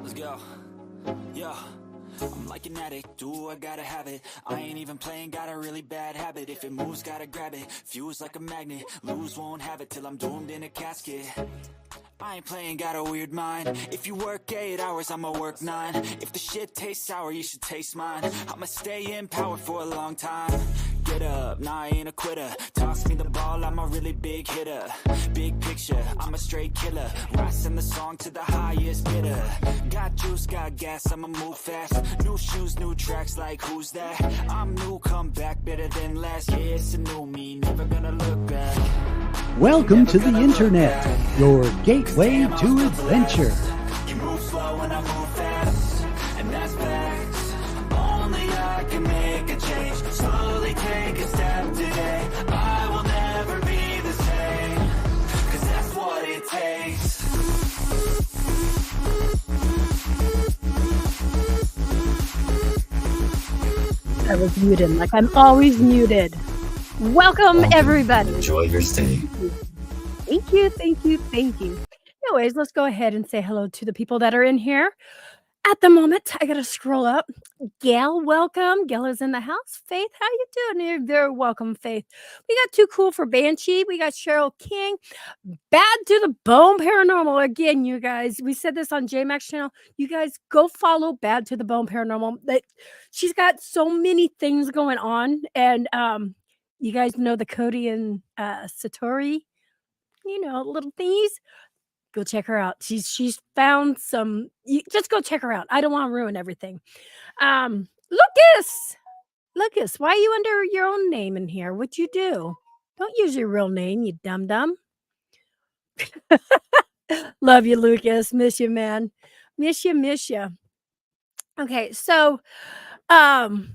Let's go. Yeah. I'm like an addict, do I gotta have it. I ain't even playing, got a really bad habit. If it moves, gotta grab it. Fuse like a magnet, lose, won't have it till I'm doomed in a casket. I ain't playing, got a weird mind. If you work 8 hours, I'ma work 9. If the shit tastes sour, you should taste mine. I'ma stay in power for a long time. Get up, nah, I ain't a quitter. Toss me the ball, I'm a really big hitter. Big picture, I'm a straight killer. Rising the song to the highest bidder. Got juice, got gas, I'ma move fast. New shoes, new tracks, like who's that? I'm new, come back better than last. Yeah, it's a new me, never gonna look back. Welcome to the internet, your gateway to adventure. You move slow and I move fast, and that's facts. Only I can make a change. Slowly take a step today. I will never be the same, 'cause that's what it takes. I was muted, like I'm always muted. Welcome, everybody. Enjoy your stay. Thank you, thank you, thank you. Anyways, let's go ahead and say hello to the people that are in here. At the moment, I gotta scroll up. Gail, welcome. Gail is in the house. Faith, how you doing? You're very welcome, Faith. We got Too Cool for Banshee. We got Cheryl King. Bad to the Bone Paranormal. Again, you guys, we said this on JMax channel. You guys go follow Bad to the Bone Paranormal. She's got so many things going on. And you guys know the Cody and Satori, little thingies. Go check her out. She's found some. Just go check her out. I don't want to ruin everything. Lucas, why are you under your own name in here? What'd you do? Don't use your real name, you dum dum. Love you, Lucas. Miss you, man. Miss you. Okay, so I'm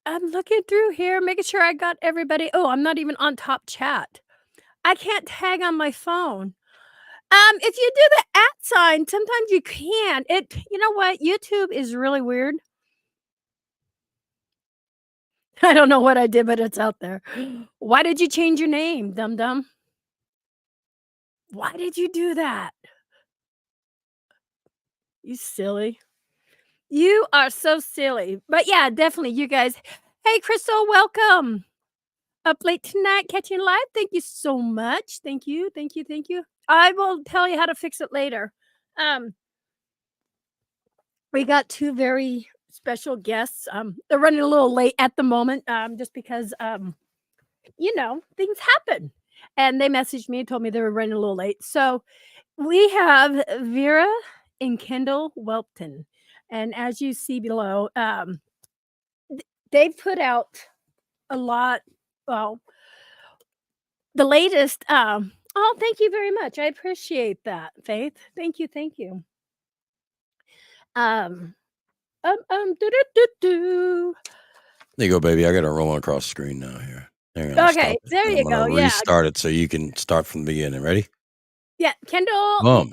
looking through here, making sure I got everybody. Oh, I'm not even on top chat. I can't tag on my phone. If you do the @ sign, sometimes you can. You know what? YouTube is really weird. I don't know what I did, but it's out there. Why did you change your name, dum dum? Why did you do that? You silly. You are so silly. But yeah, definitely, you guys. Hey, Crystal, welcome. Up late tonight, catching live. Thank you so much. Thank you. I will tell you how to fix it later. We got two very special guests. They're running a little late at the moment, just because things happen. And they messaged me and told me they were running a little late. So we have Vera and Kendall Whelpton. And as you see below, they've put out a lot. Well, the latest, oh, thank you very much. I appreciate that, Faith. Thank you. Do. There you go, baby. I got to roll across the screen now here. Hang on, Okay, there you go. Yeah. Restart it so you can start from the beginning. Ready? Yeah, Kendall,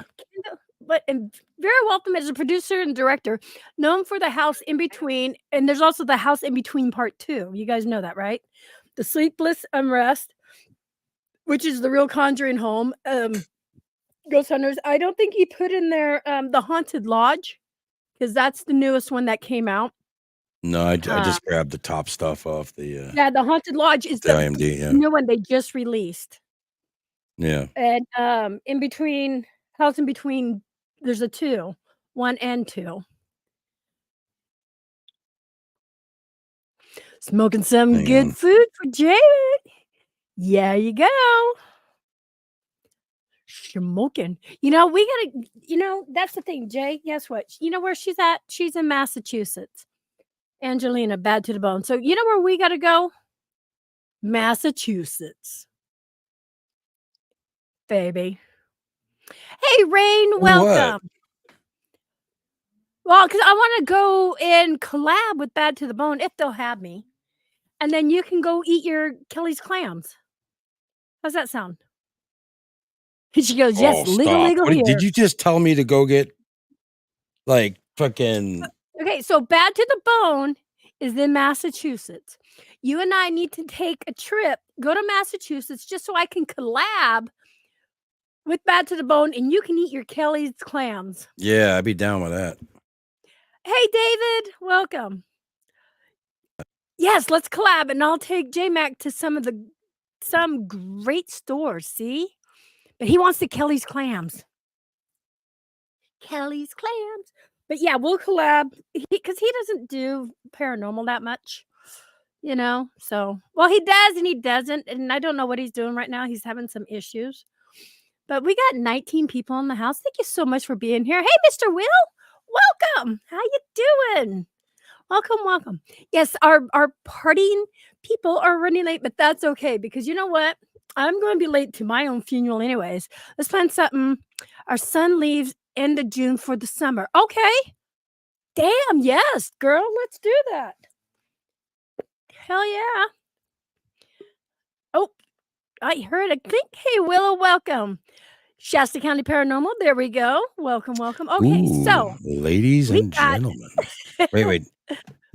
and Vera Whelpton is a producer and director known for The House in Between, and there's also The House in Between Part 2. You guys know that, right? The Sleepless Unrest, which is the real Conjuring home. Ghost Hunters. I don't think he put in there The Haunted Lodge, because that's the newest one that came out. No, I just grabbed the top stuff off the Yeah, The Haunted Lodge is the IMD, yeah. new one they just released. Yeah. And in between, House in Between, there's a 2, 1 and 2. Smoking some good food for Jay. Yeah, you go. Smoking. We gotta, that's the thing, Jay. Guess what? You know where she's at? She's in Massachusetts. Angelina, Bad to the Bone. So you know where we gotta go? Massachusetts. Baby. Hey, Rain, welcome. Well, because I want to go and collab with Bad to the Bone if they'll have me. And then you can go eat your Kelly's clams. How's that sound? She goes, yes, legal here. Did you just tell me to go get, fucking... Okay, so Bad to the Bone is in Massachusetts. You and I need to take a trip, go to Massachusetts, just so I can collab with Bad to the Bone, and you can eat your Kelly's clams. Yeah, I'd be down with that. Hey, David, welcome. Yes, let's collab, and I'll take J-Mac to some great stores, see? But he wants the Kelly's clams. Kelly's clams. But yeah, we'll collab because he doesn't do paranormal that much, you know? So, well, he does and he doesn't, and I don't know what he's doing right now. He's having some issues. But we got 19 people in the house. Thank you so much for being here. Hey, Mr. Will, welcome. How you doing? Welcome, welcome. Yes, our partying people are running late, but that's okay because you know what? I'm going to be late to my own funeral anyways. Let's plan something. Our son leaves end of June for the summer. Okay. Damn, yes, girl, let's do that. Hell yeah. Oh, I heard a clink. Hey, Willow, welcome. Shasta County Paranormal. There we go. Welcome, welcome. Okay, Ooh, so ladies and gentlemen. Wait.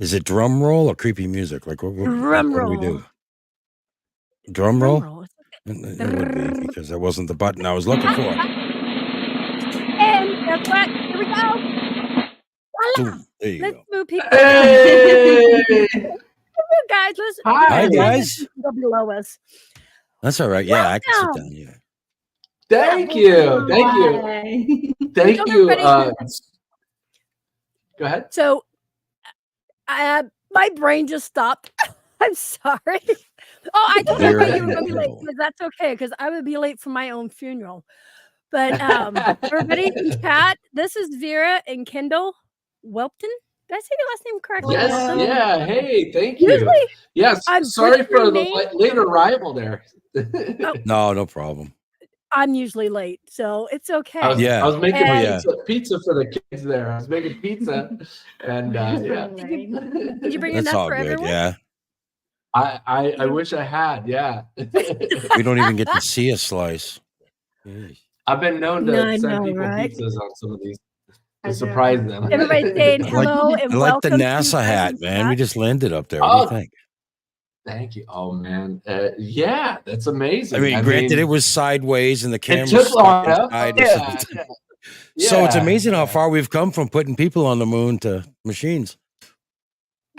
Is it drum roll or creepy music? Like what drum do roll. we do? Drum roll? Okay. It would be because that wasn't the button I was looking for. And guess what? Here we go. Voila. There you Let's go. move people. Hey! Guys, let's Hi, guys. Go below us. That's all right. Yeah, I can sit Welcome. down here. Thank you. Thank you. Thank Don't you. everybody- Go ahead. So, my brain just stopped. I'm sorry. Oh, I told Vera everybody you were and going to be late Kendall. because that's okay because I would be late for my own funeral. But everybody in chat, this is Vera and Kendall Whelpton. Did I say your last name correctly? Yes. Yeah. Hey, thank you. Usually, Yes. I'm Sorry for the butchering late arrival there. No problem. I'm usually late, so it's okay. I was making And- pizza for the kids there. I was making pizza, and yeah. Did you bring That's enough all for good. everyone? Yeah. I wish I had. Yeah. We don't even get to see a slice. Jeez. I've been known to No, I send know, people right? pizzas on some of these to surprise them. Everybody's saying I hello like, and I like the welcome to NASA hat, Presence man. We Chat. just landed up there. What do you Oh, think? Thank you. Oh man, yeah, that's amazing. I mean, granted, it was sideways and the camera took stuck long enough. inside. Yeah, So it's yeah, amazing how yeah. far we've come from putting people on the moon to machines.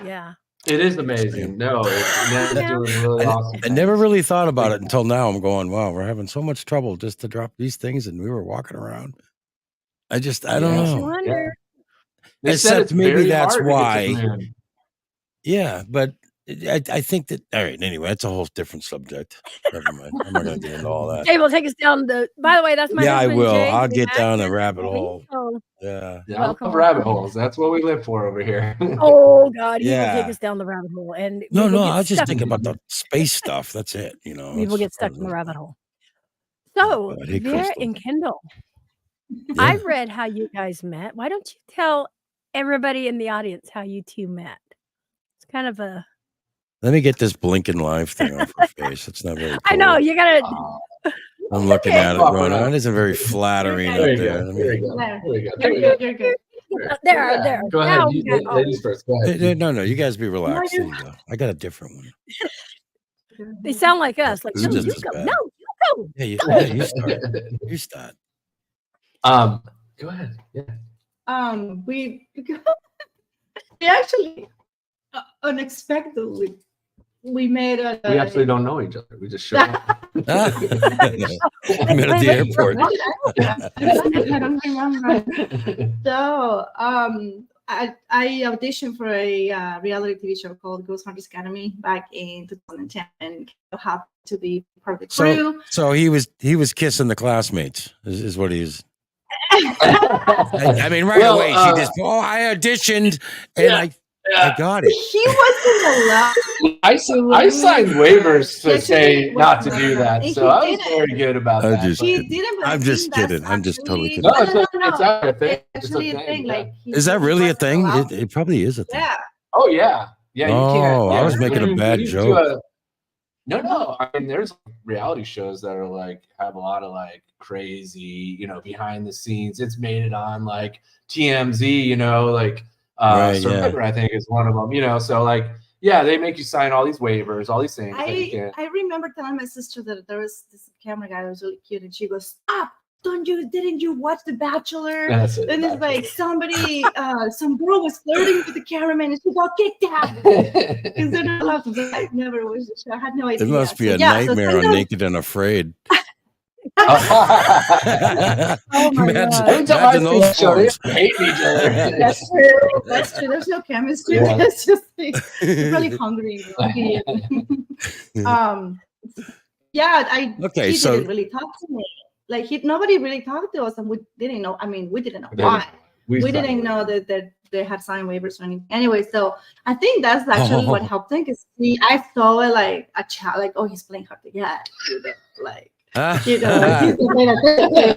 Yeah. It is amazing. No, it's doing really awesome. I never really thought about it until now. I'm going, wow, we're having so much trouble just to drop these things, and we were walking around. I don't Makes you know. wonder. They said Except it's maybe very that's hard to get to why. the moon. Yeah, but I think that. All right. Anyway, that's a whole different subject. Never mind. I'm not going to get into all that. Jay will take us down the. By the way, that's my Yeah, I husband, will. Jay. I'll Jay get down a Mack. rabbit hole. So, Yeah. Yeah, Welcome, I love rabbit welcome. holes. That's what we live for over here. oh God, he will take Yeah. us down the rabbit hole, and No, we will no. get I was just stuck. thinking about the space stuff. That's it. You know, We will get stuck in the rabbit hole. So, God, hey, Vera Crystal. and Kendall, Yeah. I read how you guys met. Why don't you tell everybody in the audience how you two met? It's kind of a. Let me get this blinking live thing off her face. It's not very cool. I know you gotta. I'm looking okay. at it going, that isn't very flattering There up you there. go. Let There me- you go. There you go. You're There you go. good. You're good. There. Go Now ahead. we You, got- ladies first. Go ahead. No, you guys be relaxed. There you go. I got a different one. They sound like us. Like, This no, is you just as go. bad. No, you go. Yeah, you start. You start. Go ahead. Yeah. We actually unexpectedly we made a. We actually don't know each other. We just showed up. I'm at the airport. I don't remember. So I auditioned for a reality TV show called Ghost Hunters Academy back in 2010, and happened to be part of the crew. So he was kissing the classmates. Is what he's. I mean, right Well, away she just. I auditioned and yeah. I got it. He wasn't allowed. I signed waivers to Actually, say he not to wasn't do allowed. that, He so I was didn't. very good about I'm that. just but- He kidding. didn't. But I'm I just think that's kidding. I'm just totally actually- kidding. No, it's actually a thing. It's It's a actually a thing, thing. yeah. Like, Is that really a wasn't thing? allowed. It probably is a thing. Yeah. Oh yeah, yeah. You can't. Oh, I Yeah, was making a you- bad you do joke. No. I mean, there's reality shows that are like have a lot of like crazy, behind the scenes. It's made it on like TMZ, like Right, Survivor, I think is one of them. So like, yeah, they make you sign all these waivers, all these things. that you can't. I remember telling my sister that there was this camera guy who was really cute, and she goes, "Stop! didn't you watch The Bachelor? That's it. And it's like somebody, some girl was flirting with the cameraman and she got kicked out because they're not allowed to. I never watched the show. I had no idea. It must be So, a yeah, nightmare on Naked and Afraid. Oh my God. Every time I Imagine see those show, they forms. hate each other. That's true. That's true. There's no chemistry. Yeah. It's just they're probably hungry. Yeah, Okay, he so- didn't really talk to me. Like nobody really talked to us, and we didn't know. I mean, we didn't know We why. We signed didn't know waivers. that they had signed waivers or anything. Anyway, so I think that's actually what helped him because I saw it like a child, like, oh, he's playing hard to get, like. You know, he's playing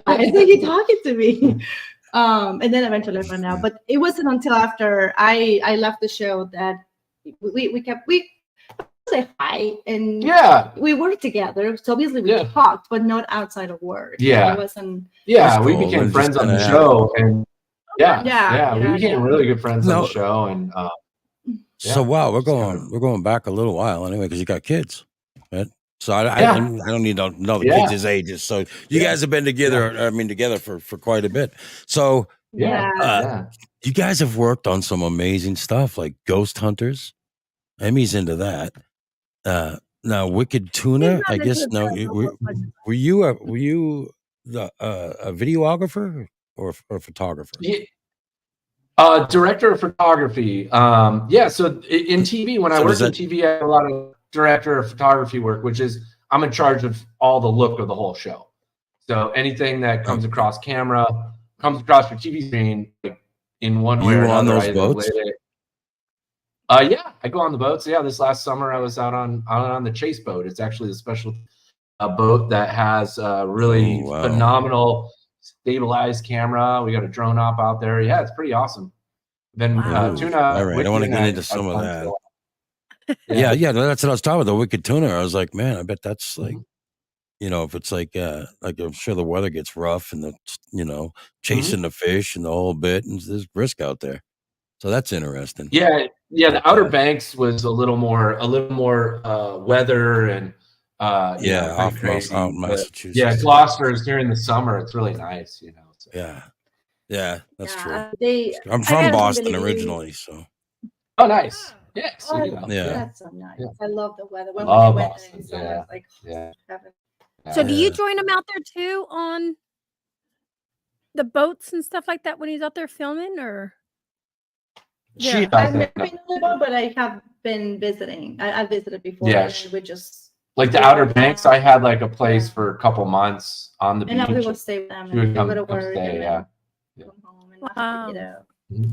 I think he's talking to me. And then eventually I found out. But it wasn't until after I left the show that we say hi and we worked together. So obviously we talked, but not outside of work. Yeah. It wasn't. Yeah, we cool. became We're friends just on the gonna show, and we became yeah. really good friends on No. the show. And So wow, we're Just kinda- going back a little while anyway because you got kids, right? So I don't need to know the Yeah. kids' ages. So you guys have been together. I mean, together for quite a bit. So Yeah. you guys have worked on some amazing stuff like Ghost Hunters. Emmy's into that. Now Wicked Tuna. He's not I guess into no. that. Were you a videographer or a photographer? Yeah. Director of photography. So in TV, when I worked in TV, I had a lot of director of photography work, which is I'm in charge of all the look of the whole show. So anything that comes across camera, comes across your TV screen, like, in one way or another. On those I boats? Yeah, I go on the boats. Yeah, this last summer I was out on the Chase boat. It's actually a special boat that has really phenomenal stabilized camera. We got a drone op out there. Yeah, it's pretty awesome. Then Tuna. All right, I want to get into some of that. Yeah, that's what I was talking about. The Wicked Tuna. I was like, man, I bet that's like, if it's like I'm sure the weather gets rough and the chasing the fish and the whole bit, and there's brisk out there. So that's interesting. Yeah. The Outer Banks was a little more weather and out in Massachusetts. Yeah, Gloucester is during the summer. It's really nice, So. Yeah, that's true. I I'm from gotta Boston believe- originally, so. Oh, nice. Yeah. Oh, Yeah. That's so nice. I love the weather. When Love we went Boston, there in summer, yeah. it's like heaven. So do you join him out there too on the boats and stuff like that when he's out there filming, or? She does I've that. never been on the boat, but I have been visiting. I visited before. Yeah, and we just like the Outer Banks. I had like a place for a couple months on the beach. and I would stay with them. She would and come go to work stay. and Yeah. come home and not pick it up.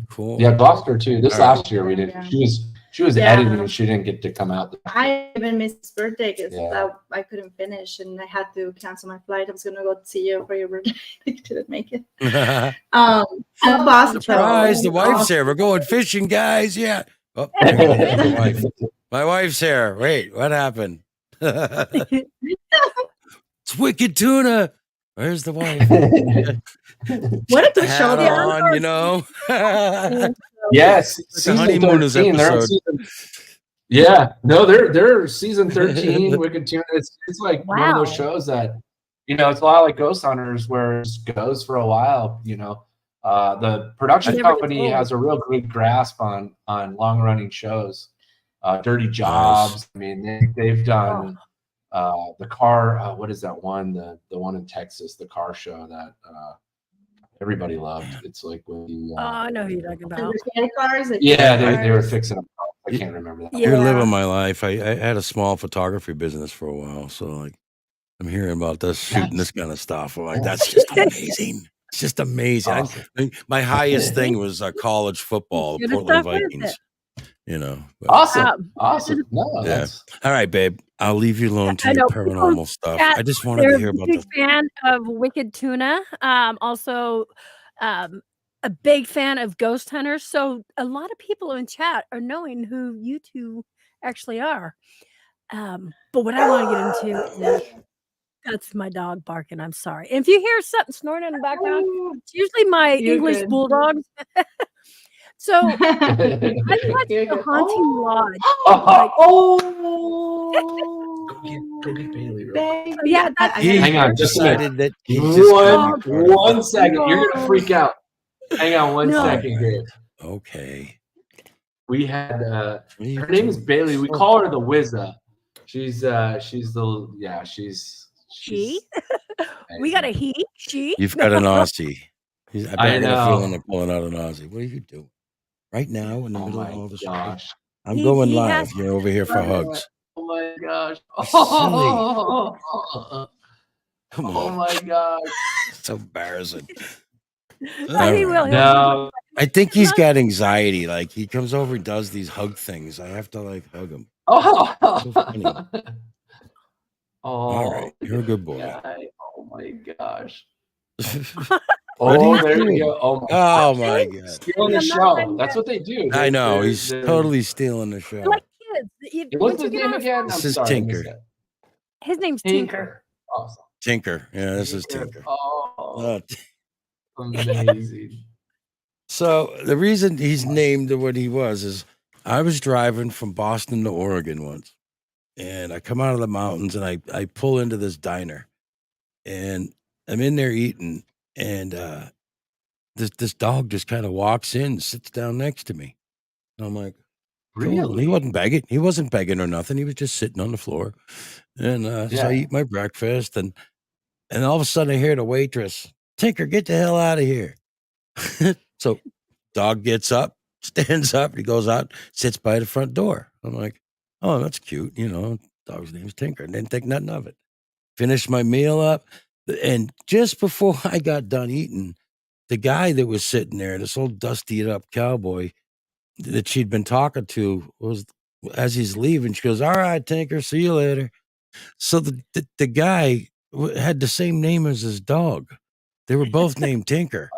Cool. Yeah, Gloucester too. This All right. last year we did. Yeah. She was Yeah. editing and she didn't get to come out. I even missed his birthday because Yeah. I couldn't finish and I had to cancel my flight. I was gonna go see you for your birthday. I didn't make it. Boston. Surprise! The wife's here. We're going fishing, guys. Yeah. Oh, my wife's here. Wait, what happened? It's Wicked Tuna. Where's the wife? What a good show! Hat on, Yes, the season honeymooners 13. They're on episode. Yeah, no, they're season 13. Wicked Tuna. It's like one of those shows that it's a lot like Ghost Hunters where it just goes for a while. The production company has a real good grasp on long running shows. Dirty Jobs. I mean, they've done the car. What is that one? The one in Texas, the car show that everybody loved. It's like with the. I know who you're talking about. Cars, they were fixing them. I can't remember that. You're living my life. I had a small photography business for a while, so like I'm hearing about this shooting this kind of stuff. I'm like, that's just amazing. It's just amazing. Awesome. My highest thing was college football, the Portland Vikings. But- Awesome. No, that's All right, babe. I'll leave you alone to I your know. paranormal stuff. I just wanted They're to hear a about big the. fan of Wicked Tuna. Also, a big fan of Ghost Hunters. So a lot of people in chat are knowing who you two actually are. But what I want to get into is that's my dog barking. I'm sorry. And if you hear something snoring in the background, it's usually my You're English good. bulldogs. So I watched You're the good. Haunting Lodge. Oh, Go get Bailey. Baby. Yeah, Hang on, just decided that he's just gonna be part of one it. second. You're gonna freak out. Hang on one second, Gabe. Okay. We had What are you her name is doing? Bailey. We call her the Wizza. She's She? We got a he, she. You've got an Aussie. I got a feeling know. they're pulling out an Aussie. What are you doing? Right now in the middle of all this? Gosh. I'm going he live. has- You're over here for hugs. Oh my gosh. Come Oh on. my gosh. It's embarrassing. He will. No. I think he's got anxiety. Like he comes over and does these hug things. I have to like hug him. Oh. So funny. All right. You're a good boy. Guy. Oh my gosh. What Oh, are there doing? you go. Oh my God. Stealing the show. That's what they do. I know. He's totally stealing the show. Like kids. What's his name again? This I'm is sorry, Tinker. His name's Tinker. Awesome. Tinker. Yeah, this is Tinker. Oh, amazing. So the reason he's named what he was is I was driving from Boston to Oregon once, and I come out of the mountains and I pull into this diner, and I'm in there eating, and this dog just kind of walks in, sits down next to me. And I'm like, cool. Really? He wasn't begging. He wasn't begging or nothing. He was just sitting on the floor, and so I eat my breakfast, and all of a sudden I hear the waitress, Tinker, get the hell out of here. So dog gets up, stands up, he goes out, sits by the front door. I'm like, oh, that's cute. You know, dog's name's Tinker. Didn't think nothing of it. Finished my meal up. And just before I got done eating, the guy that was sitting there, this old dusty up cowboy that she'd been talking to, was as he's leaving, she goes, all right, Tinker, see you later. So the guy had the same name as his dog. They were both named Tinker.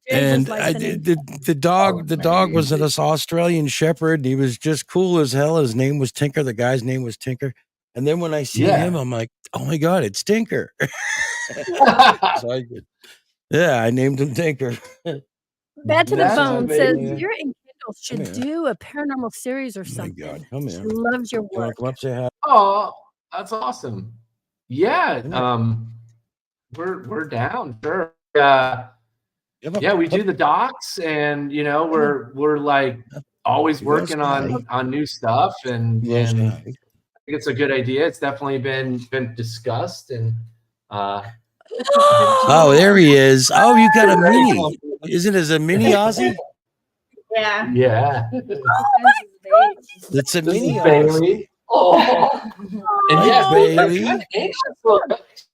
And the dog was this Australian Shepherd. And he was just cool as hell. His name was Tinker. The guy's name was Tinker. And then when I see him, I'm like, oh my God, it's Tinker. So I named him Tinker. Bad to the Bone says amazing. Vera and Kendall should do a paranormal series or something. Oh my God, come She here. loves your work. Come up, say hi. Oh, that's awesome. Yeah. We're down. Sure. Yeah, we do the docs, and you know, we're like always working on new stuff, and I think it's a good idea. It's definitely been discussed, and oh, there he is. Oh, you got a mini. Isn't it a mini Aussie? Yeah. Yeah. It's a mini Bailey. Oh. And yeah, Bailey.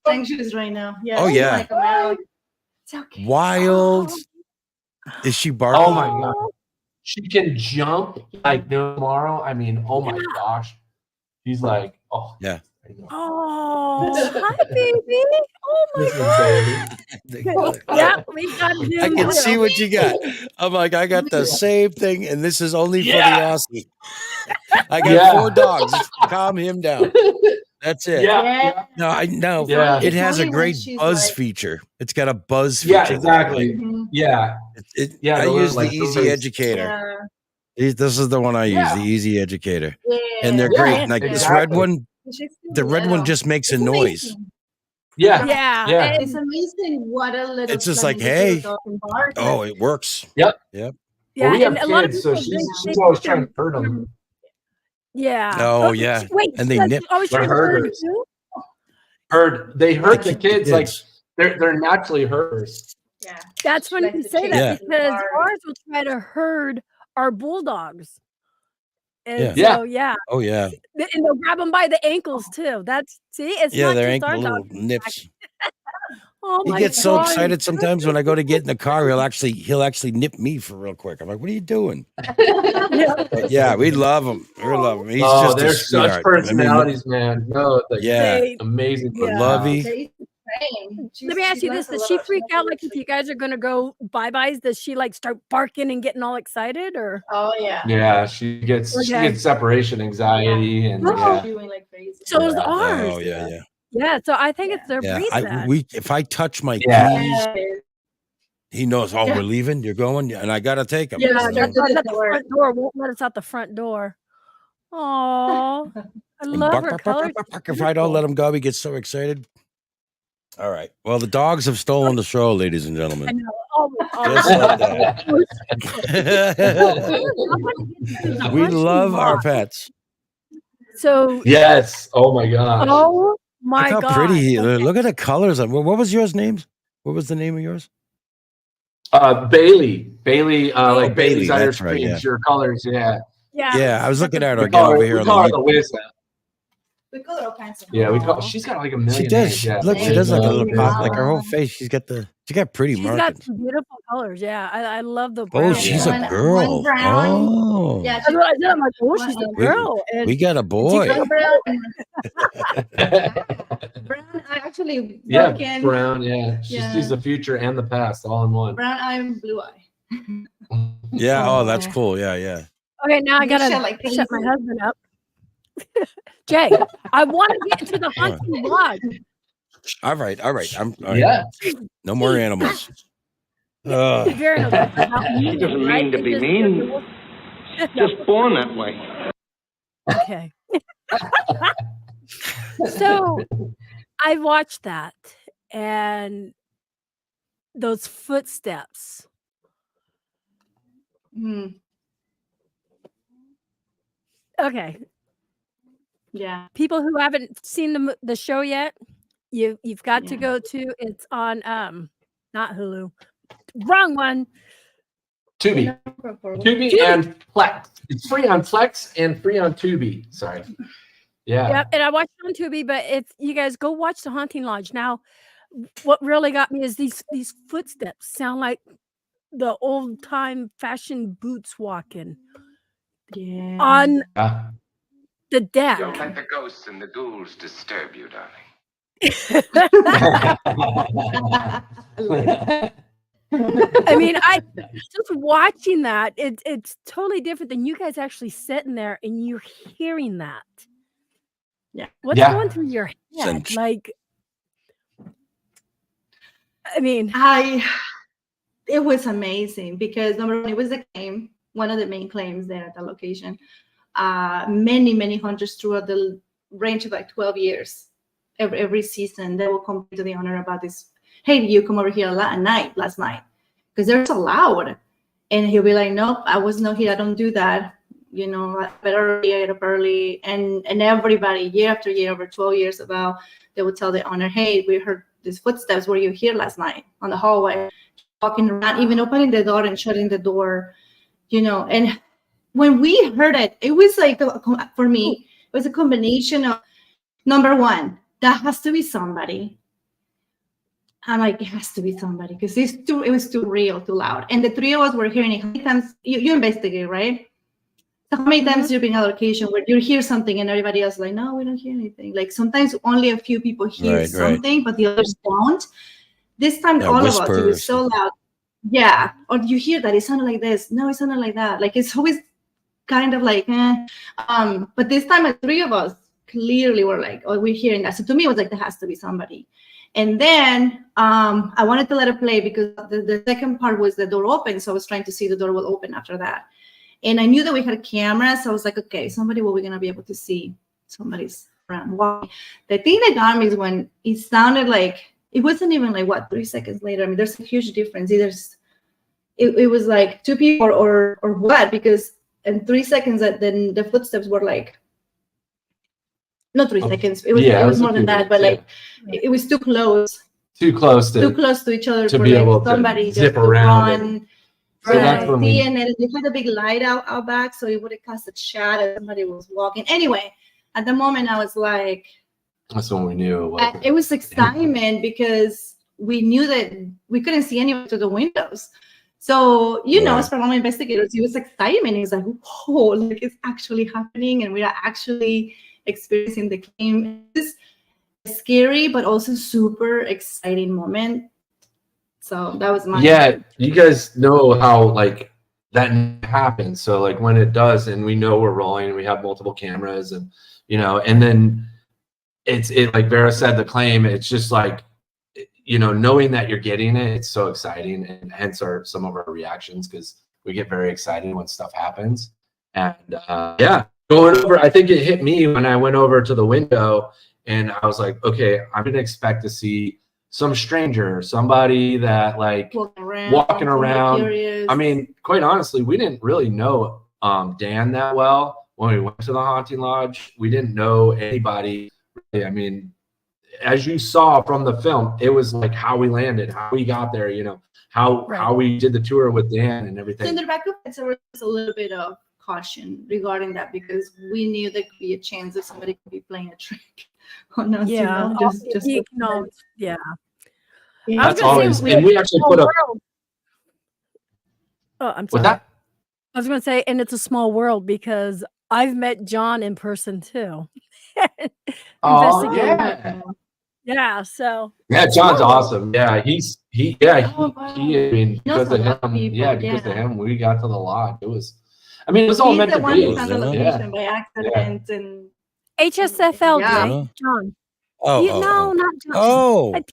Anxious right now. Yeah. Oh, yeah. Like, I'm it's okay. Wild. Is she barking? Oh my God. She can jump like no tomorrow. I mean, oh my gosh. She's like, oh. Yeah. Oh, hi, baby. Oh, my This is God. Bailey. Yeah, we got him. I can see what you got. I'm like, I got the same thing, and this is only for the Aussie. I got 4 dogs. Calm him down. That's it. Yeah. No, Yeah. it has a Only when great she's buzz like- feature. It's got a buzz feature. Yeah, exactly. Mhm. Yeah. Yeah, I the use like the those Easy are- Educator. This is the one I use, Yeah. the Easy Educator. Yeah. And they're Yeah, great. Like this red exactly. one, the red one just makes a noise. Yeah. Yeah. Yeah. and- It's amazing what a little. It's just like, hey. Oh, it works. Yep. yeah, Well, we have and a lot of kids, so people she's think always they're- trying to hurt them. Yeah. Oh, yeah. Wait, And they so nip. she always They're tries to hurt herders. you? They hurt the keep kids like they're naturally herders. Yeah. That's when Like you the say that chicken. because Or- ours will try to herd our bulldogs. And Yeah. so, yeah. Oh, yeah. And they'll grab them by the ankles too. It's Yeah, not their just our little dogs. nips. Oh He my gets so God. excited sometimes when I go to get in the car, he'll actually nip me for real quick. I'm like, what are you doing? But yeah, we love him. We love him. He's just they're a such sweetheart. personalities, man. No, like, Yeah. amazing. Yeah. Lovey. Let me ask you this: does she freak out like if you guys are gonna go bye-byes? Does she like start barking and getting all excited, or? Oh yeah. Yeah, she gets separation anxiety, and yeah. Doing like crazy. So is ours. Oh yeah, yeah. Yeah, so I think it's their breed. Yeah, if I touch my Yeah. keys, he knows. Oh, we're leaving. You're going, and I gotta take him. Yeah, you know? that's at the front door. Won't let us out the front door. Oh, I love her colors. If I don't let him go, he gets so excited. All right. Well, the dogs have stolen the show, ladies and I gentlemen. know. Always. Just like that. We love our pets. So yes. Oh my gosh. oh my Look how god. pretty. Look at the colors. What was yours name? What was the name of yours? Bailey. Bailey, like Bailey, Bailey's on your that's right, screen. yeah. Your colors, yeah. Yeah, I was looking at her We again call her, over here. we on call her the the Wiz now. We call her all kinds of Yeah, we call. names. She's got like a million. She does. names, yeah. Look, she does like a little Bailey, pop, like her whole Mama. face. She got pretty She's got markings. some beautiful colors. Yeah, I love the Oh, brown. she's One- a girl. one brown. Oh, Yeah, That's what I said. I'm like, oh, she's a We- girl. And we got a she boy. goes- brown. I actually Yeah, working brown. Yeah, she Yeah. sees the future and the past all in one. brown eye and blue eye. Yeah. Oh, that's cool. Yeah, yeah. Okay, now I You gotta shut like shut my crazy. husband up. Jay, I want to get into the hunting lodge. All right. All right. All right. Yeah. No more animals. Vera knows about She mean, doesn't right? mean to It be just- mean. Just born that way. Okay. So I watched that and those footsteps. Hmm. Okay. Yeah. People who haven't seen the show yet, you've got to go to it's on not Hulu. Wrong one. Tubi. Tubi and Plex. It's free on Plex and free on Tubi. Sorry. Yeah. Yep, and I watched it on Tubi, but if you guys go watch the Haunting Lodge now, what really got me is these footsteps sound like the old time fashion boots walking Yeah. on Yeah. the deck. Don't let the ghosts and the ghouls disturb you, darling. I mean, I just watching that, it's totally different than you guys actually sitting there and you're hearing that. Yeah. What's Yeah. going through your head? Sense. Like, I mean, It was amazing because number one, it was the claim, one of the main claims there at the location. Many hunters throughout the range of like 12 years, every season, they will come to the owner about this. Hey, did you come over here last night? Because they're so loud. And he'll be like, nope, I was not here. I don't do that. You know, I better get up early. And everybody, year after year, over 12 years about, they would tell the owner, hey, we heard these footsteps. Were you here last night on the hallway? Walking around, even opening the door and shutting the door, you know. And when we heard it, it was like, for me, it was a combination of, number one, that has to be somebody. I'm like, it has to be somebody because it was too real, too loud. And the three of us were hearing it. How many times you investigate, right? So how many times you've been at a location where you hear something and everybody else is like, no, we don't hear anything. Like sometimes only a few people hear something, but the others don't. This time, all of us, it was so loud. Yeah. Or you hear that it sounded like this. No, it sounded like that. Like it's always kind of like, but this time, the three of us clearly were like, oh, we're hearing that. So to me, it was like, there has to be somebody. And then I wanted to let it play because the second part was the door open. So I was trying to see the door will open after that. And I knew that we had cameras. So I was like, okay, somebody will be going to be able to see somebody's around. The thing that got me is when it sounded like, it wasn't even like, 3 seconds later. I mean, there's a huge difference. Either it was like two people or what, because in 3 seconds, then the footsteps were like, not 3 seconds. It was more than that, but like it was too close. Too close to each other to for be like able somebody to zip around. So that's when we, and they had a big light out back, so it would have cast a shadow. Somebody was walking. Anyway, at the moment, I was like, that's when we knew it was excitement because we knew that we couldn't see anyone through the windows. So, you know, as paranormal investigators, it was excitement. It's like, whoa, like it's actually happening and we are actually experiencing the claim. It's scary, but also super exciting moment. So that was my you guys know how like that happens. So like when it does, and we know we're rolling, we have multiple cameras, and you know, and then it's like Vera said, the claim. It's just like, you know, knowing that you're getting it, it's so exciting, and hence some of our reactions, because we get very excited when stuff happens. And yeah, going over, I think it hit me when I went over to the window and I was like, okay, I'm going to expect to see some stranger, somebody that like walking around. I mean, quite honestly, we didn't really know Dan that well when we went to the haunting lodge. We didn't know anybody really. I mean, as you saw from the film, it was like how we landed, how we got there, you know, how we did the tour with Dan and everything. So in the back of it, there was a little bit of caution regarding that because we knew there could be a chance that somebody could be playing a trick on us. Yeah, you know, just yeah. That's always, and we actually put up. Oh, I'm sorry. What's that? I was going to say, and it's a small world because I've met John in person too. Oh yeah. Yeah, so yeah, John's awesome. Yeah, he I mean, because of him, because of him, we got to the lodge. It was, I mean, it was all meant to be. By accident and HSFL, Yeah. John. Oh, Not John.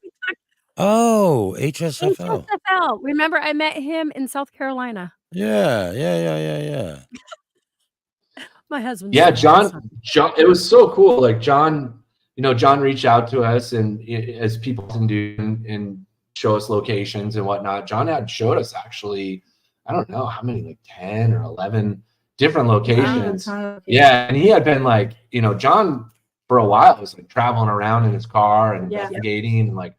HSFL. HSFL. Remember, I met him in South Carolina. Yeah. My husband. Yeah, John, it was so cool. Like John, you know, John reached out to us and as people can do and show us locations and whatnot. John had showed us actually, I don't know how many, like 10 or 11 different locations. Yeah, and he had been like, you know, John for a while was like traveling around in his car and investigating and like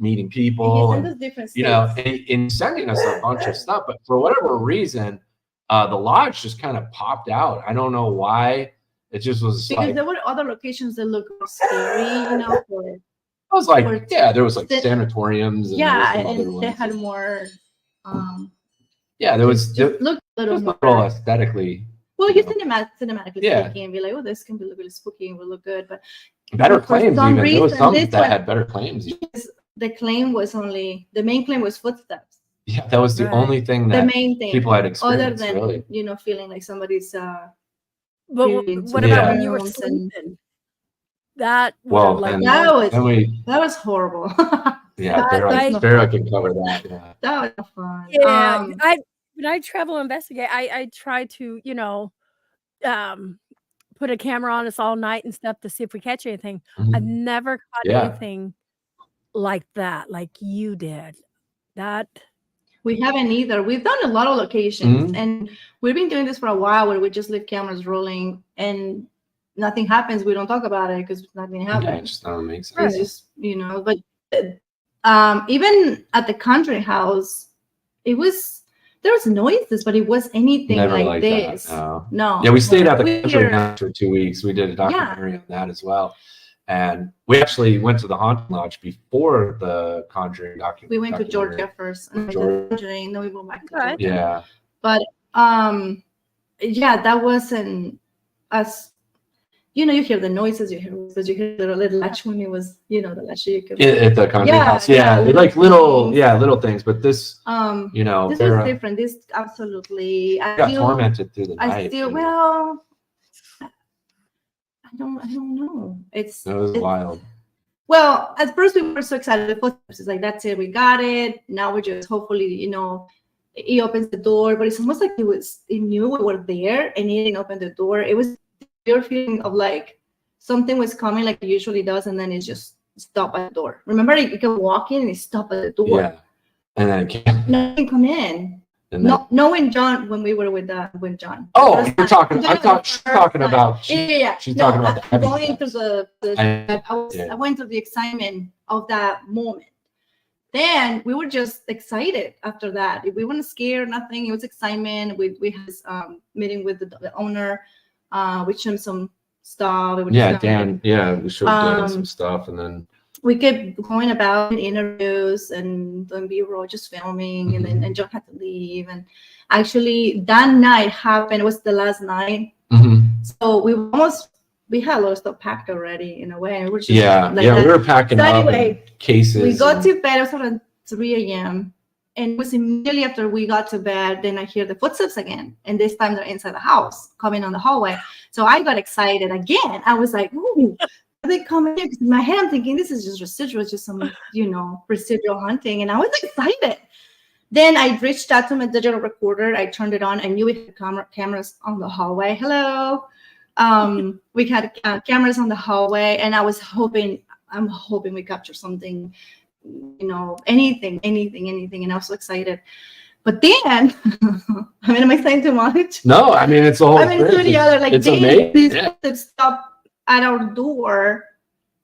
meeting people and you know, and sending us a bunch of stuff. But for whatever reason, the lodge just kind of popped out. I don't know why. It just was because like, there were other locations that looked more scary, you know. I was like, there was like sanatoriums. And and they had more. There was. It looked a little more aesthetically. Well, you cinematically speaking, and be like, oh, this can be really spooky and will look good, but better claims. Even there was some that had better claims. The claim was only the main claim was footsteps. Yeah, that was the only thing that people had experienced. Other than really, you know, feeling like somebody's. But what about when you were sleeping? That was horrible. Yeah, Vera can cover that. Yeah. That was fun. Yeah, when I travel investigate, I try to, you know, put a camera on us all night and stuff to see if we catch anything. I've never caught anything like that, like you did. That we haven't either. We've done a lot of locations and we've been doing this for a while where we just leave cameras rolling and nothing happens. We don't talk about it because nothing happens. Yeah, it just doesn't make sense. It's just, you know, but even at the country house, there was noises, but it was anything like this. No. Yeah, we stayed at the country house for 2 weeks. We did a documentary on that as well. And we actually went to the haunting lodge before the Conjuring documentary. We went to Georgia first, and then we went back to Georgia. Yeah. But that wasn't us. You know, you hear the noises, you hear the little latch when it was, you know, the latch you could at the Conjuring house. Yeah, like little things. But this, you know, this was different. This absolutely. I got tormented through the night. I don't know. It was wild. Well, at first we were so excited. It's like, that's it, we got it. Now we're just hopefully, you know, he opens the door, but it's almost like he knew we were there and he didn't open the door. It was your feeling of like something was coming like it usually does, and then it just stopped at the door. Remember, you can walk in and it stopped at the door. Yeah, and then it can't. Nothing come in. When John, when we were with John. Oh, you're talking. I'm talking about. She's talking about the going through I went through the excitement of that moment. Then we were just excited after that. We weren't scared, nothing. It was excitement. We had this meeting with the owner. We showed him some stuff. Dan. Yeah, we showed Dan some stuff, and then we kept going about interviews and then we were just filming, and then John had to leave. And actually, that night happened. It was the last night, so we had a lot of stuff packed already in a way. And we were just we were packing up cases. We got to bed. It was around 3 a.m. And it was immediately after we got to bed, then I hear the footsteps again. And this time they're inside the house, coming on the hallway. So I got excited again. I was like, ooh, are they coming in? Because in my head, I'm thinking, this is just residual, just some, you know, residual hunting. And I was excited. Then I reached out to my digital recorder. I turned it on. I knew we had cameras on the hallway. Hello. We had cameras on the hallway, and I'm hoping we capture something, anything. And I was so excited. But then, am I saying too much? No, I mean, it's a whole I mean, to the other, like, it's amazing. These footsteps stop at our door,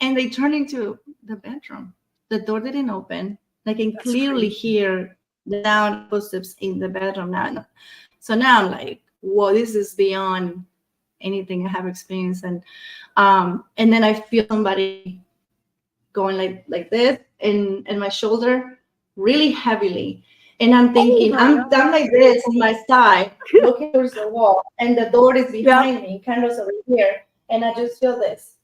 and they turn into the bedroom. The door didn't open. I can clearly hear the sound of footsteps in the bedroom now. So now I'm like, whoa, this is beyond anything I have experienced. And then I feel somebody going like this in my shoulder really heavily. And I'm thinking, I'm like this on my side, looking towards the wall, and the door is behind me, Kendall's over here, and I just feel this.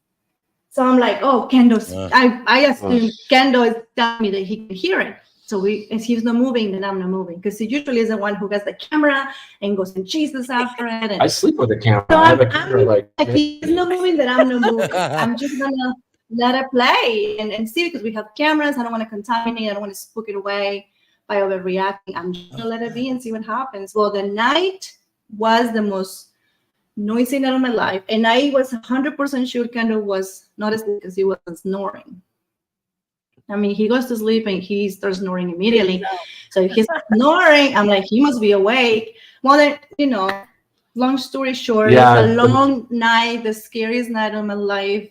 So I'm like, oh, Kendall's, I assume Kendall is telling me that he can hear it. So if he's not moving, then I'm not moving, because he usually is the one who gets the camera and goes and chases after it. And I sleep with a camera. so I have a camera like he's not moving, then I'm not moving. I'm just gonna let it play and see, because we have cameras. I don't want to contaminate. I don't want to spook it away by overreacting. I'm just gonna let it be and see what happens. Well, the night was the most noisy night of my life, and I was 100% sure Kendall was not asleep because he wasn't snoring. I mean, he goes to sleep and he starts snoring immediately. So if he's snoring, I'm like, he must be awake. Well, then, long story short, it's a long night, the scariest night of my life.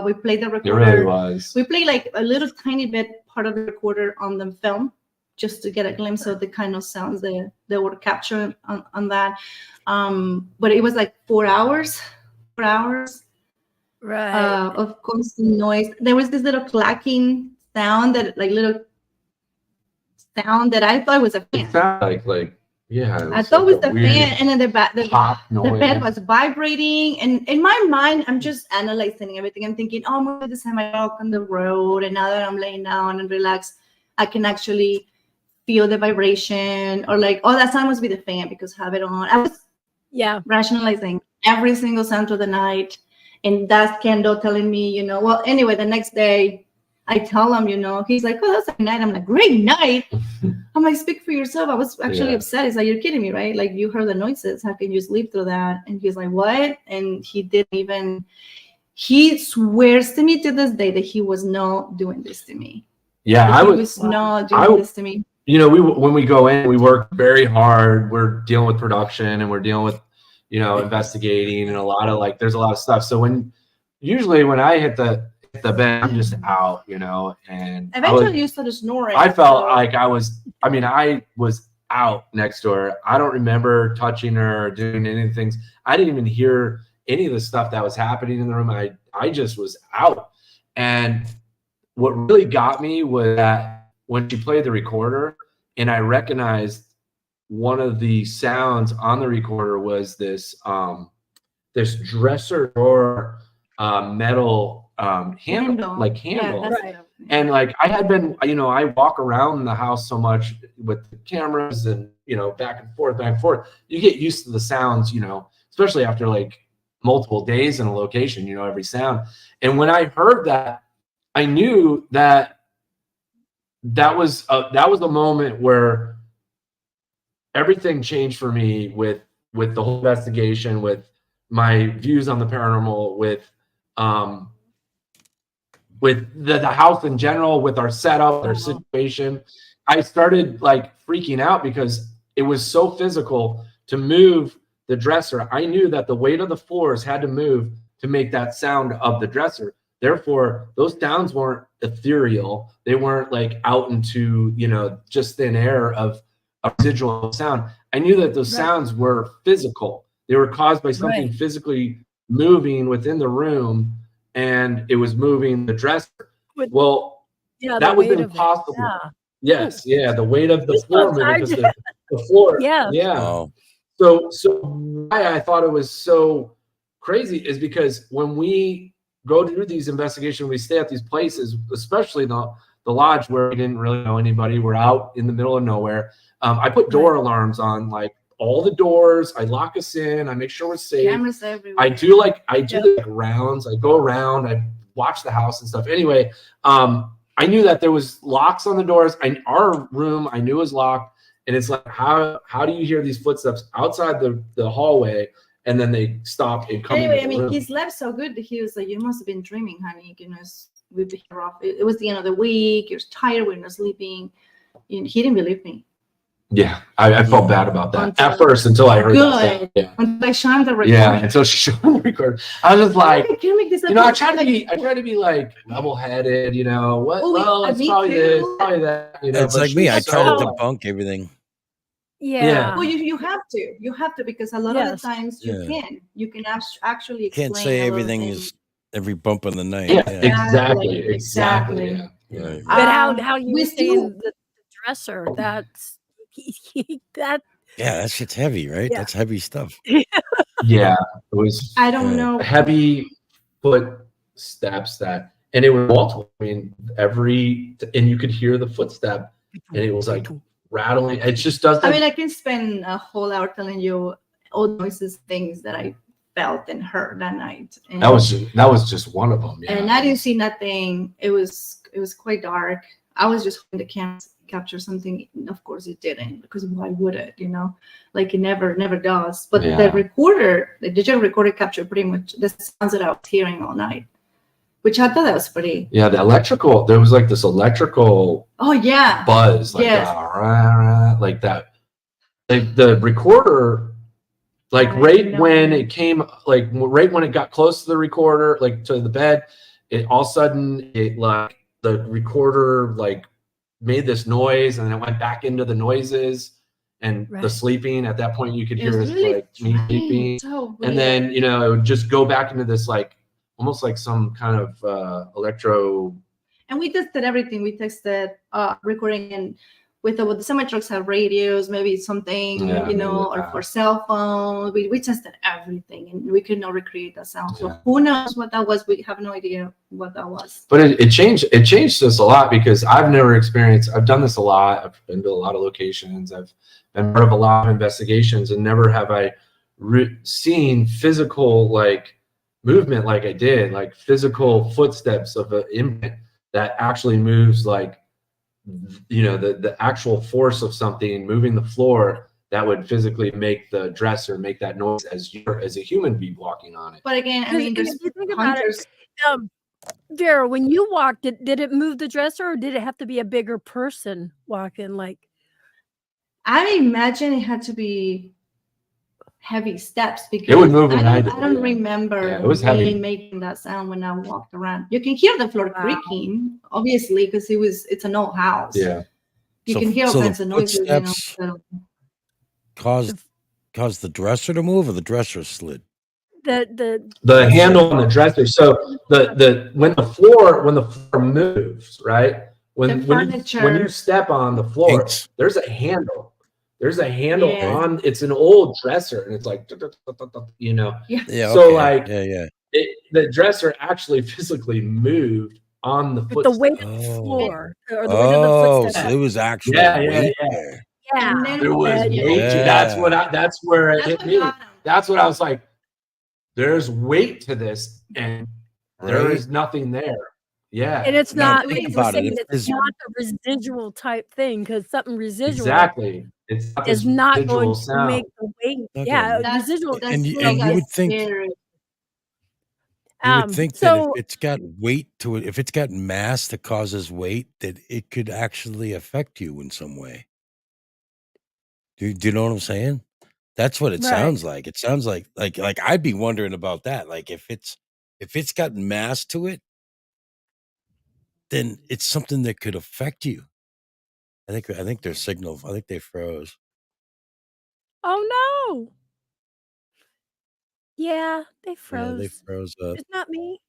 We played the recorder. It really was. We played like a little tiny bit part of the recorder on the film, just to get a glimpse of the kind of sounds that were captured on that. But it was like 4 hours. Right. Of constant noise. There was this little clacking sound that I thought was a fan. It sounded like I thought it was the fan, and then the bed was vibrating. And in my mind, I'm just analyzing everything. I'm thinking, oh, maybe this time I walk on the road, and now that I'm laying down and relaxed, I can actually feel the vibration, or like, oh, that sound must be the fan because I have it on. I was rationalizing every single sound of the night, and that's Kendall telling me, well, anyway, the next day I tell him, he's like, oh, that's a night. I'm like, great night. I'm like, speak for yourself. I was actually upset. He's like, you're kidding me, right? Like, you heard the noises. How can you sleep through that? And he's like, what? And he swears to me to this day that he was not doing this to me. Yeah, he was not doing this to me. When we go in, we work very hard. We're dealing with production, and we're dealing with, investigating, and there's a lot of stuff. So usually when I hit the bed, I'm just out, and eventually you started snoring. I felt like I was out next to her. I don't remember touching her or doing any things. I didn't even hear any of the stuff that was happening in the room. I just was out. And what really got me was that when she played the recorder, and I recognized one of the sounds on the recorder was this dresser door metal handle. Yeah, right. And I had been, I walk around the house so much with the cameras and, back and forth. You get used to the sounds, especially after multiple days in a location, every sound. And when I heard that, I knew that was a moment where everything changed for me with the whole investigation, with my views on the paranormal, with the house in general, with our setup, our situation. I started freaking out because it was so physical to move the dresser. I knew that the weight of the floors had to move to make that sound of the dresser. Therefore, those sounds weren't ethereal. They weren't out into, just thin air of a residual sound. I knew that those sounds were physical. They were caused by something physically moving within the room, and it was moving the dresser. That was impossible. Yes, the weight of the floor moving, because the floor. Wow. So why I thought it was so crazy is because when we go to do these investigations, we stay at these places, especially the lodge where we didn't really know anybody. We're out in the middle of nowhere. I put door alarms on all the doors. I lock us in. I make sure we're safe. Cameras everywhere. I do rounds. I go around. I watch the house and stuff. Anyway, I knew that there was locks on the doors. Our room I knew was locked, and it's how do you hear these footsteps outside the hallway and then they stop and come Anyway, into I the mean, room. he slept so good that he was like, "You must have been dreaming, honey. You know, we've been here off. It was the end of the week. You're tired. We're not sleeping." And he didn't believe me. Yeah, I felt bad about that Until- at first until I heard that. Good. Yeah. Until I showed him the record. Yeah, until she showed me the record. I was just like, I can't make this up. you know, I try to be like level-headed, you know, what? Oh, well, it's me probably too. this, probably that, you know. It's but like me. I she's try to so- debunk everything. Yeah. Well, you have to because a lot of the times you can actually explain. Can't say a lot of everything things. is every bump in the night. Yeah, exactly. Exactly. Yeah. Right. But how you we were saying still- the dresser, that's that Yeah, that shit's heavy, right? Yeah. That's heavy stuff. Yeah, it was I don't know. heavy footsteps and it was multiple. I mean, and you could hear the footstep, and it was like rattling. It just doesn't. I mean, I can spend a whole hour telling you all the noises, things that I felt and heard that night. And, that was just one of them. Yeah. And I didn't see nothing. It was quite dark. I was just hoping the camera capture something. Of course, it didn't, because why would it? You know, like it never does. But the recorder, the digital recorder, captured pretty much the sounds that I was hearing all night, which I thought that was pretty. Yeah, the electrical. There was like this electrical. Oh yeah. Buzz like that, like that. Like the recorder, like when it came, like right when it got close to the recorder, like to the bed, it all of a sudden like the recorder like made this noise, and then it went back into the noises and the sleeping. At that point, you could hear really like me sleeping, so and then it would just go back into this like almost like some kind of electro. And we tested everything. We tested recording, and with the semi trucks have radios, maybe something, or for cell phones. We tested everything, and we could not recreate that sound. So who knows what that was? We have no idea what that was. But it changed us a lot, because I've done this a lot. I've been to a lot of locations. I've been part of a lot of investigations, and never have I seen physical like movement like I did, like physical footsteps of an imprint that actually moves, like, the actual force of something moving the floor that would physically make the dresser make that noise as a human being walking on it. But again, I mean, there's if you think about hunters. it, Vera, when you walked, did it move the dresser, or did it have to be a bigger person walking? Like, I imagine it had to be heavy steps, because it would move. I don't remember it was heavy making that sound when I walked around. You can hear the floor creaking, obviously, because it's an old house. Yeah, you can hear all kinds of noises. Caused the dresser to move, or the dresser slid? The handle on the dresser. So when the floor moves, right? When you step on the floor, there's a handle. There's a handle on. It's an old dresser, and it's like, Yeah. So the dresser actually physically moved on the foot. The weight of the floor, or the weight of the footsteps. So it was actually weight there. Yeah, there was weight. That's where it hit me. That's what I was like. There's weight to this, and there is nothing there. Yeah, and it's not. Think about it. It's not a residual type thing, because something residual exactly. It's not going sound. to make the weight. Residual. And you would think. You would think that if it's got weight to it, if it's got mass that causes weight, that it could actually affect you in some way. Do you know what I'm saying? That's what it sounds like. It sounds like I'd be wondering about that. Like if it's got mass to it, then it's something that could affect you. I think their signal. I think they froze. Oh no! Yeah, they froze. Yeah, they froze up. It's not me.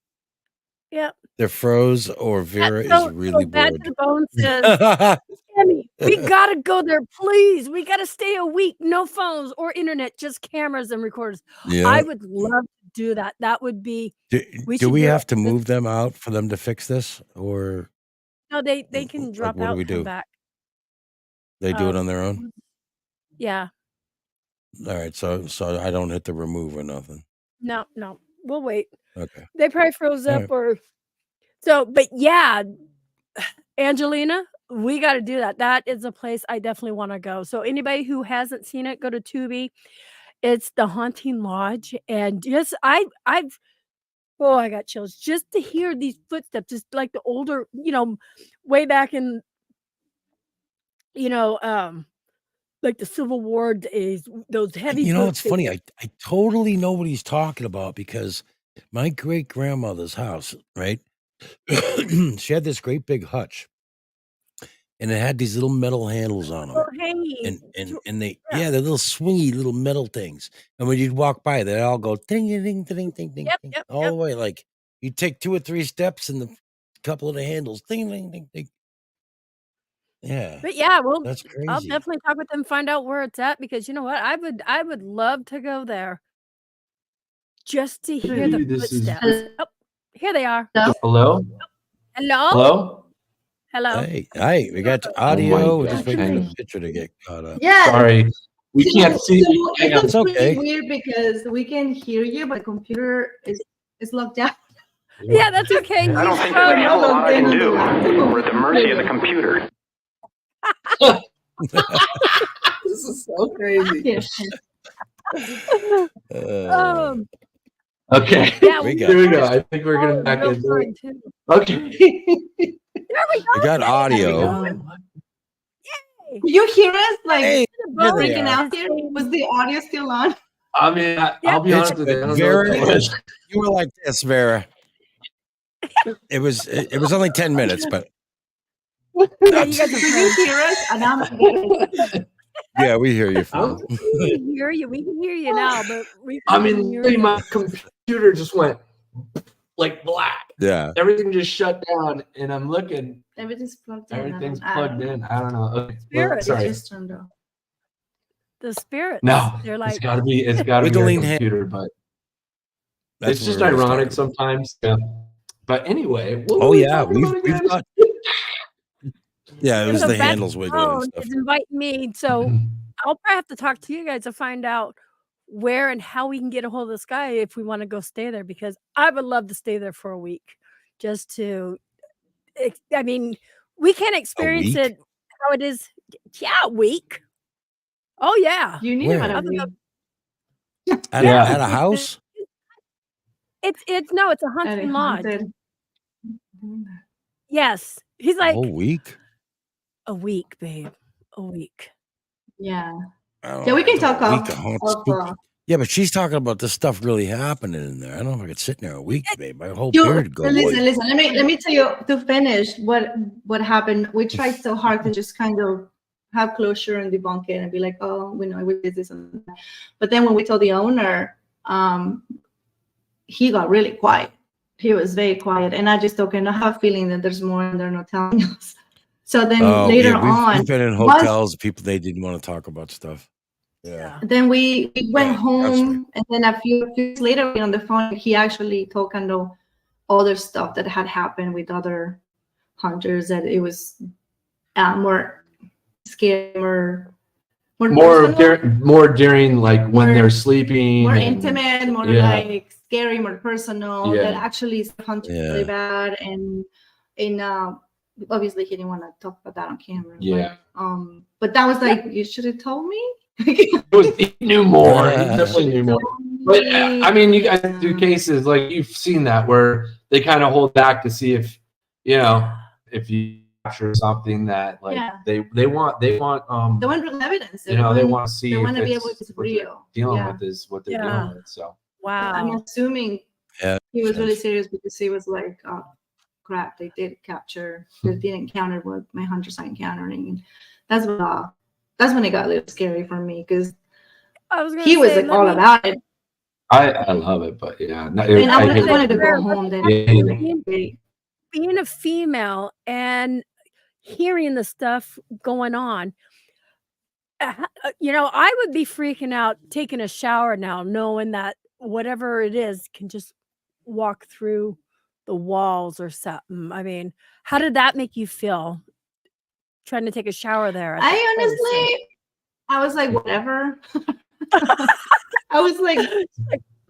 Yep. They're froze, or Vera is really Bad bored. to the bone says, Sammy, we gotta go there, please. We gotta stay a week. No phones or internet, just cameras and recorders. Yeah. I would love to do that. That would be. Do we have to move them out for them to fix this, or no? They can drop what out do we and come do? back. They do it on their own? Yeah. All right, so I don't hit the remove or nothing. No, we'll wait. Okay. They probably froze up, or so. But yeah, Angelina, we got to do that. That is a place I definitely want to go. So anybody who hasn't seen it, go to Tubi. It's the Haunting Lodge, and just I got chills just to hear these footsteps, just like the older, way back in, you know, um, like the Civil War days, those heavy You know, it's footsteps. funny. I totally know what he's talking about because my great grandmother's house, right? She had this great big hutch, and it had these little metal handles on them, Oh, hey, and they yeah. they're little swingy little metal things. And when you'd walk by, they'd all go ding ding ding ding ding ding ding Yep. all the way. Like you'd take 2 or 3 steps, and the couple of the handles ding ding ding ding. Yeah, But yeah, well, that's I'll crazy. definitely talk with them, find out where it's at, because you know what? I would love to go there just to hear the footsteps. Oh, here they are. Hello? Hello? Hello? Hello? Hey, we got audio. We're just waiting for the picture to get caught up. Yeah. Sorry. We can't see you. Hang on. It's okay. really weird because we can hear you, but the computer is locked out. Yeah, that's okay. I don't think there's a hell of a lot I can do. We're at the mercy of the computer. This is so crazy. Okay. Yeah, Here we go. I think we're gonna back into it. Okay. There we go. We got audio. Yay. You hear us like Hey, freaking out here? Was the audio still on? I mean, I'll be honest with you. I don't know Vera, what that was. you were like this, Vera. It was only 10 minutes, but Yeah, you guys Do you hear us? And I'm yeah, we hear you. Phil. we can hear you. We can hear you now, but we I can mean, hear literally you. my computer just went like black. Yeah. Everything just shut down, and I'm looking. everything's plugged in. Everything's I don't plugged know. in. I don't know. Okay. Spirit. It Sorry. just turned off. The spirits. No, They're it's like, got to be. It's got to With be the our lean hand. computer, but That's it's just what we were ironic talking sometimes. Yeah. But anyway, what Oh were we yeah, talking about we've again? got. Yeah, it was so the Beth handles wiggling and Stone stuff. is inviting me, so I'll probably have to talk to you guys to find out where and how we can get a hold of this guy if we want to go stay there, because I would love to stay there for a week just to. I mean, we can't experience week? it how it is. Yeah, a week. Oh yeah. You need Where? about a week. At a house? It's no, it's a At a hunting lodge. haunted. Yes, he's A like whole week? a week, babe, a week. Yeah. I don't Yeah, we know, can it's a talk week off. of haunt spooky. Yeah, but she's talking about this stuff really happening in there. I don't know if I could sit in there a week, babe. My whole beard would go listen, white. listen. Let me tell you to finish what happened. We tried so hard to just kind of have closure and debunk it and be like, oh, we know we did this and that. But then when we told the owner, he got really quiet. He was very quiet, and I just okay. I have a feeling that there's more, and they're not telling us. So then later on, we've been in hotels, people they didn't want to talk about stuff. Yeah. Then we went home, and then a few days later, on the phone, he actually told Kendall other stuff that had happened with other hunters. That it was more scary, more during like when they're sleeping, more and, intimate, more like scary, more personal. Yeah. That actually hunted really bad, and obviously he didn't want to talk about that on camera. Yeah. But that was like, you should have told me. He knew more. He definitely knew more. But I mean, you guys do cases like you've seen that where they kind of hold back to see if if you capture something that like they want real evidence. They want to see. They if want to be it's able to real. Dealing with is what they're dealing with. So wow. I'm assuming he was really serious because he was like, oh crap, they did capture. They didn't encounter what my hunters are encountering. That's when it got a little scary for me because he was like all about it. I love it, but yeah, and I wanted to go home. Then being a female and hearing the stuff going on, I would be freaking out taking a shower now, knowing that whatever it is can just walk through the walls or something. I mean, how did that make you feel? Trying to take a shower there. I was like, whatever. I was like,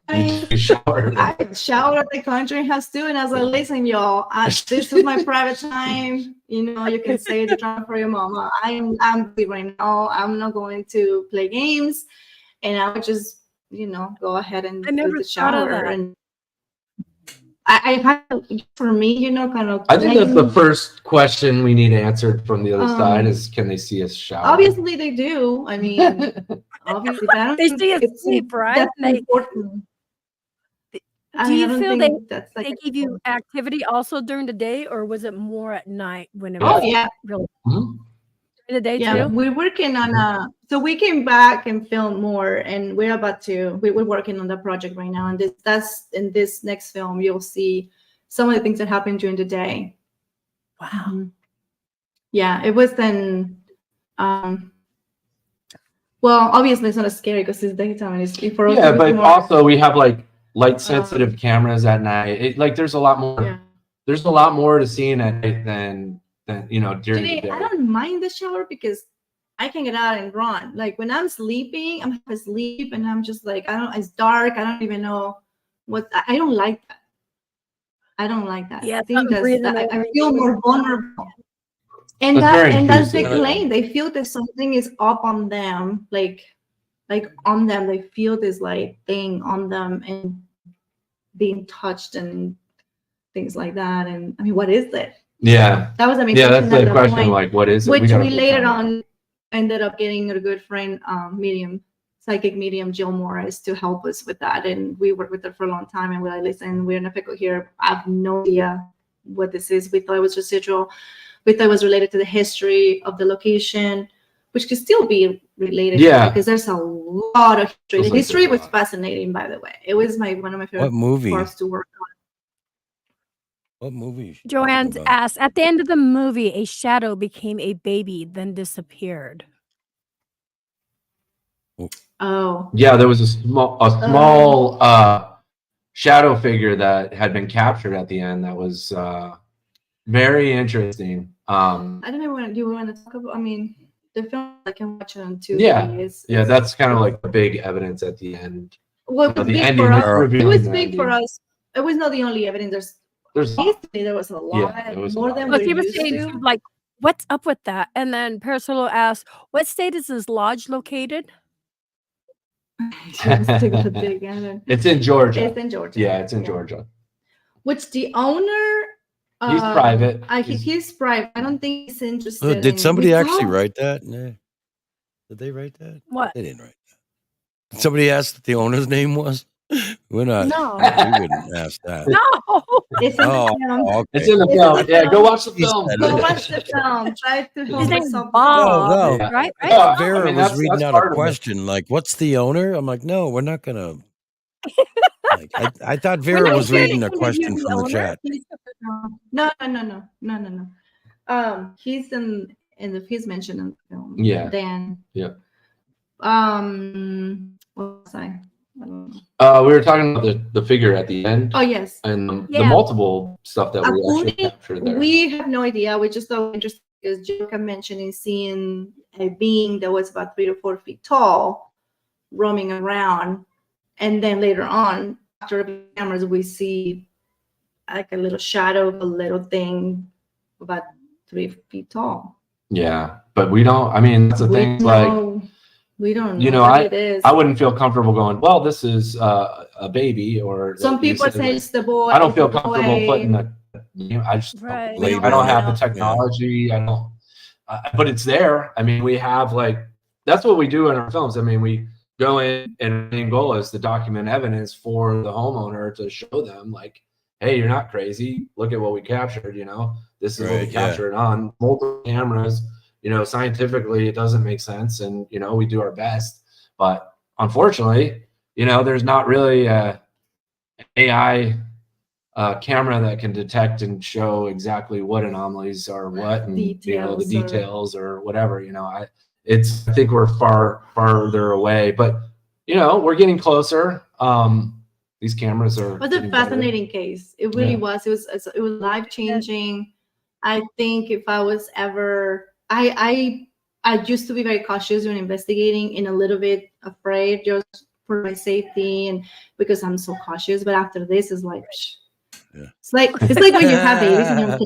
I showered at the country house too, and I was like, listen, y'all, this is my private time. You can say the drama for your mama. I'm busy right now. I'm not going to play games, and I would just go ahead and I never do the thought of shower. that. And I had, for me, kind of. I think that's the first question we need answered from the other side is, can they see us shower? Obviously, they do. I mean, obviously, but I don't They think see us it's sleep, right? that's important. Do you feel that's like they give you activity also during the day, or was it more at night when it Oh was yeah, really Mhm. in the day yeah. too? We're working on so we came back and filmed more, and we're working on that project right now. And that's in this next film, you'll see some of the things that happen during the day. Wow. Mm-hmm. Yeah, it was then. Well, obviously it's not as scary because it's daytime and it's for us. Yeah, but more, also we have like light sensitive cameras at night. There's a lot more. Yeah. There's a lot more to seeing at night than during the day. I don't mind the shower because I can get out and run. Like when I'm sleeping, I'm asleep and I'm just like, it's dark. I don't even know I don't like that. I don't like that. Yeah, I think I feel more vulnerable. And That's that's the very claim. They feel that something is up on them, like on them. They feel this like thing on them and being touched and things like that. And I mean, what is it? Yeah. That was Yeah, that's the question. Point, like, what is it? Which we later on ended up getting a good friend, psychic medium Jill Morris, to help us with that. And we worked with her for a long time. And we're like, listen, we're in a pickle here. I have no idea what this is. We thought it was residual. We thought it was related to the history of the location, which could still be related. Yeah. Because there's a lot of history. The history was fascinating, by the way. It was one of my favorite parts to work on. What movie? Joanne asked, at the end of the movie, a shadow became a baby, then disappeared. Oh. Yeah, there was a small shadow figure that had been captured at the end. That was very interesting. I don't know what you want to talk about. I mean, the film I can watch it on Tuesday. Yeah, that's kind of like the big evidence at the end. Well, it was big for us. It was big for us. It was not the only evidence. There was a lot more than we're used to. Like, what's up with that? And then Parasolo asked, what state is this lodge located? It's in Georgia. It's in Georgia. Yeah, it's in Georgia. Which the owner, he's private. He's private. I don't think he's interested. Did somebody actually write that? Nah. Did they write that? What? They didn't write that. Did somebody ask what the owner's name was? We're not. No. We wouldn't ask that. No. It's in the film. Okay. It's in the film. Yeah, go watch the film. Go watch the film. Try to help yourself. No. Right? Vera was reading out a question like, what's the owner? I'm like, no, we're not going to. Like, I thought Vera was reading a question from the chat. No. He's he's mentioned in the film. Yeah. Dan. Yeah. What was I? We were talking about the figure at the end. Oh yes. And the multiple stuff that we actually captured there. We have no idea. We just thought interesting because Joe mentioned seeing a being that was about 3 to 4 feet tall roaming around, and then later on, after the cameras, we see like a little shadow of a little thing about 3 feet tall. Yeah, but we don't. I mean, that's the thing. Like, we don't know what it is. I wouldn't feel comfortable going, well, this is a baby, or some people say it's the boy. I don't feel comfortable putting I just right. I don't have the technology. I don't. But it's there. I mean, we have that's what we do in our films. I mean, we go in, and our main goal is to document evidence for the homeowner to show them like, hey, you're not crazy. Look at what we captured. This is what we captured on multiple cameras. Scientifically, it doesn't make sense, and we do our best. But unfortunately, there's not really an AI camera that can detect and show exactly what anomalies are what, and the details or whatever. I think we're farther away, but we're getting closer. These cameras are. It was a fascinating case. It really was. It was life changing. I think if I was ever. I used to be very cautious when investigating and a little bit afraid just for my safety and because I'm so cautious. But after this, it's like, it's like when you have babies and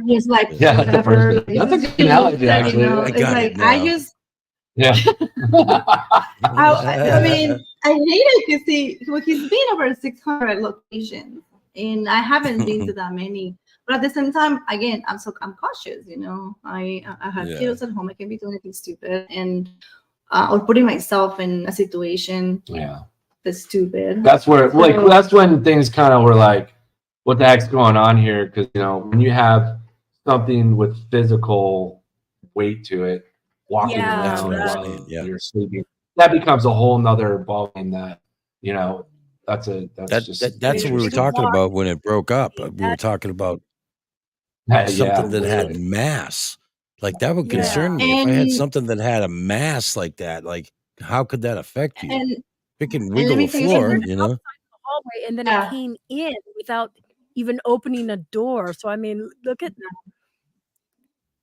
you're just like, whatever. That's a good analogy, actually. It's like Yeah. I mean, I hate it because he's been over 600 locations, and I haven't been to that many. But at the same time, again, I'm cautious. You know, I have kiddos at home. I can be doing anything stupid, and or putting myself in a situation. Yeah. That's stupid. That's where, that's when things kind of were like, what the heck's going on here? Because, you know, when you have something with physical weight to it, walking around while you're sleeping, that becomes a whole nother ballgame that, you know, that's what we were talking about when it broke up. We were talking about something that had mass. Like, that would concern me. If I had something that had a mass like that, like, how could that affect you? It can wiggle the floor, you know? The hallway, and then it came in without even opening a door. So, I mean, look at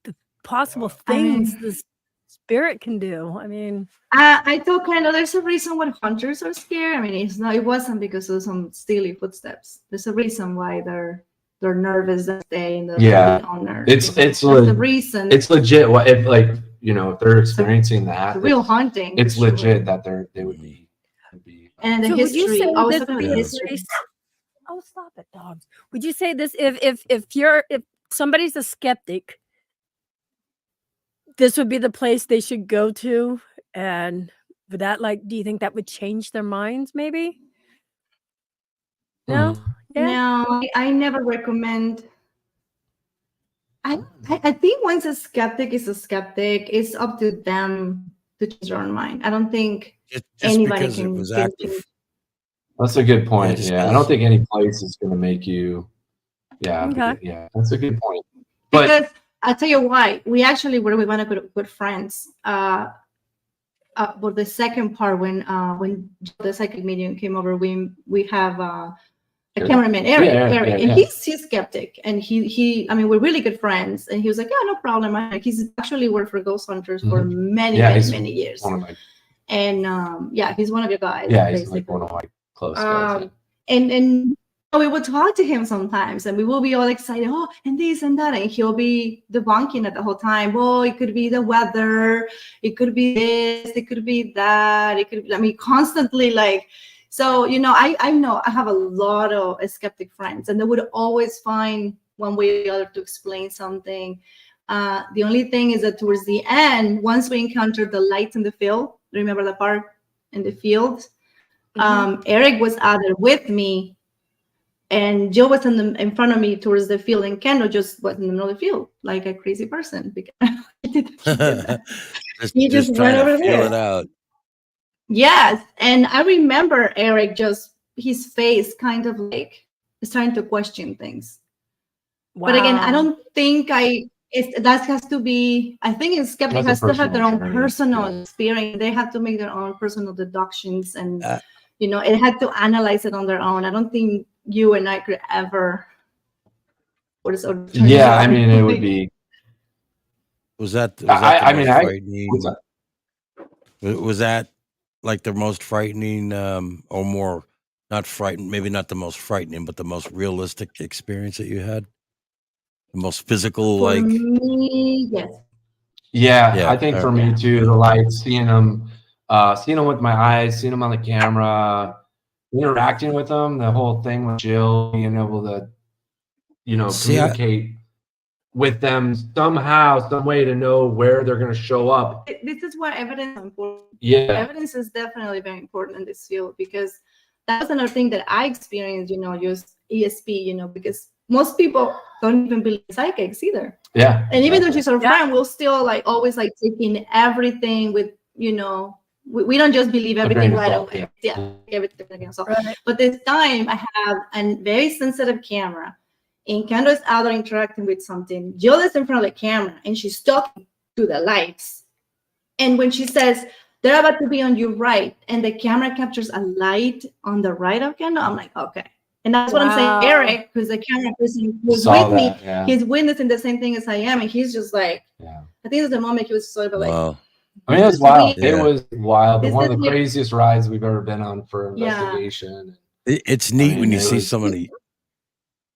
the possible things the spirit can do. I mean, I told Kendall, there's a reason why hunters are scared. I mean, it wasn't because of some steely footsteps. There's a reason why they're nervous that day in the owner. It's the reason. It's legit. What if, like, you know, if they're experiencing that, real haunting. It's legit that they would be. And the history. Oh, stop it, dogs! Would you say this if somebody's a skeptic, this would be the place they should go to, and would that, like, do you think that would change their minds? Maybe. No. No, I never recommend. I think once a skeptic is a skeptic, it's up to them to change their own mind. I don't think anybody can. That's a good point. I don't think any place is going to make you. Yeah, that's a good point. Because I'll tell you why. We actually were with one of good friends. But the second part, when the psychic medium came over, we have a cameraman, Eric, and he's skeptic, and he I mean, we're really good friends, and he was like, yeah, no problem. He's actually worked for Ghost Hunters for many years, and he's one of your guys. Yeah, he's like one of my close guys. And we would talk to him sometimes, and we will be all excited, oh, and this and that, and he'll be debunking it the whole time. Oh, it could be the weather, it could be this, it could be that, it could be, I mean, constantly, like. So, you know, I know I have a lot of skeptic friends, and they would always find one way or the other to explain something. The only thing is that towards the end, once we encountered the lights in the field, remember the part in the field? Eric was out there with me, and Joe was in front of me towards the field, and Kendall just was in the middle of the field, like a crazy person. Because he just went over there. Feel it out. Yes, and I remember Eric his face kind of like starting to question things. Wow. But again, I don't think that has to be. I think it's skeptic has to have their own personal experience. They have to make their own personal deductions, and you know, it had to analyze it on their own. I don't think you and I could ever. I mean, it would be. Was that like the most frightening, or more, not frightened, maybe not the most frightening, but the most realistic experience that you had? The most physical, for like? Me, yes. Yeah, I think for me too, the lights, seeing them with my eyes, seeing them on the camera, interacting with them, the whole thing with Jill, being able to, you know, communicate with them somehow, some way to know where they're going to show up. This is why evidence is important. Yeah, evidence is definitely very important in this field, because that's another thing that I experienced, you know, just ESP, you know, because most people don't even believe psychics either. Yeah. And even though she's our friend, we'll still like always like taking everything with, you know, we don't just believe everything right away. Everything. So, but this time I have a very sensitive camera, and Kendall is out there interacting with something. Jill is in front of the camera, and she's talking to the lights. And when she says, they're about to be on your right, and the camera captures a light on the right of Kendall, I'm like, okay. And that's what I'm saying, Eric, because the camera person who's with me, he's witnessing the same thing as I am, and he's just like, I think it's the moment he was sort of like, I mean, it was wild. It was wild. But one of the craziest rides we've ever been on for investigation. It's neat when you see somebody,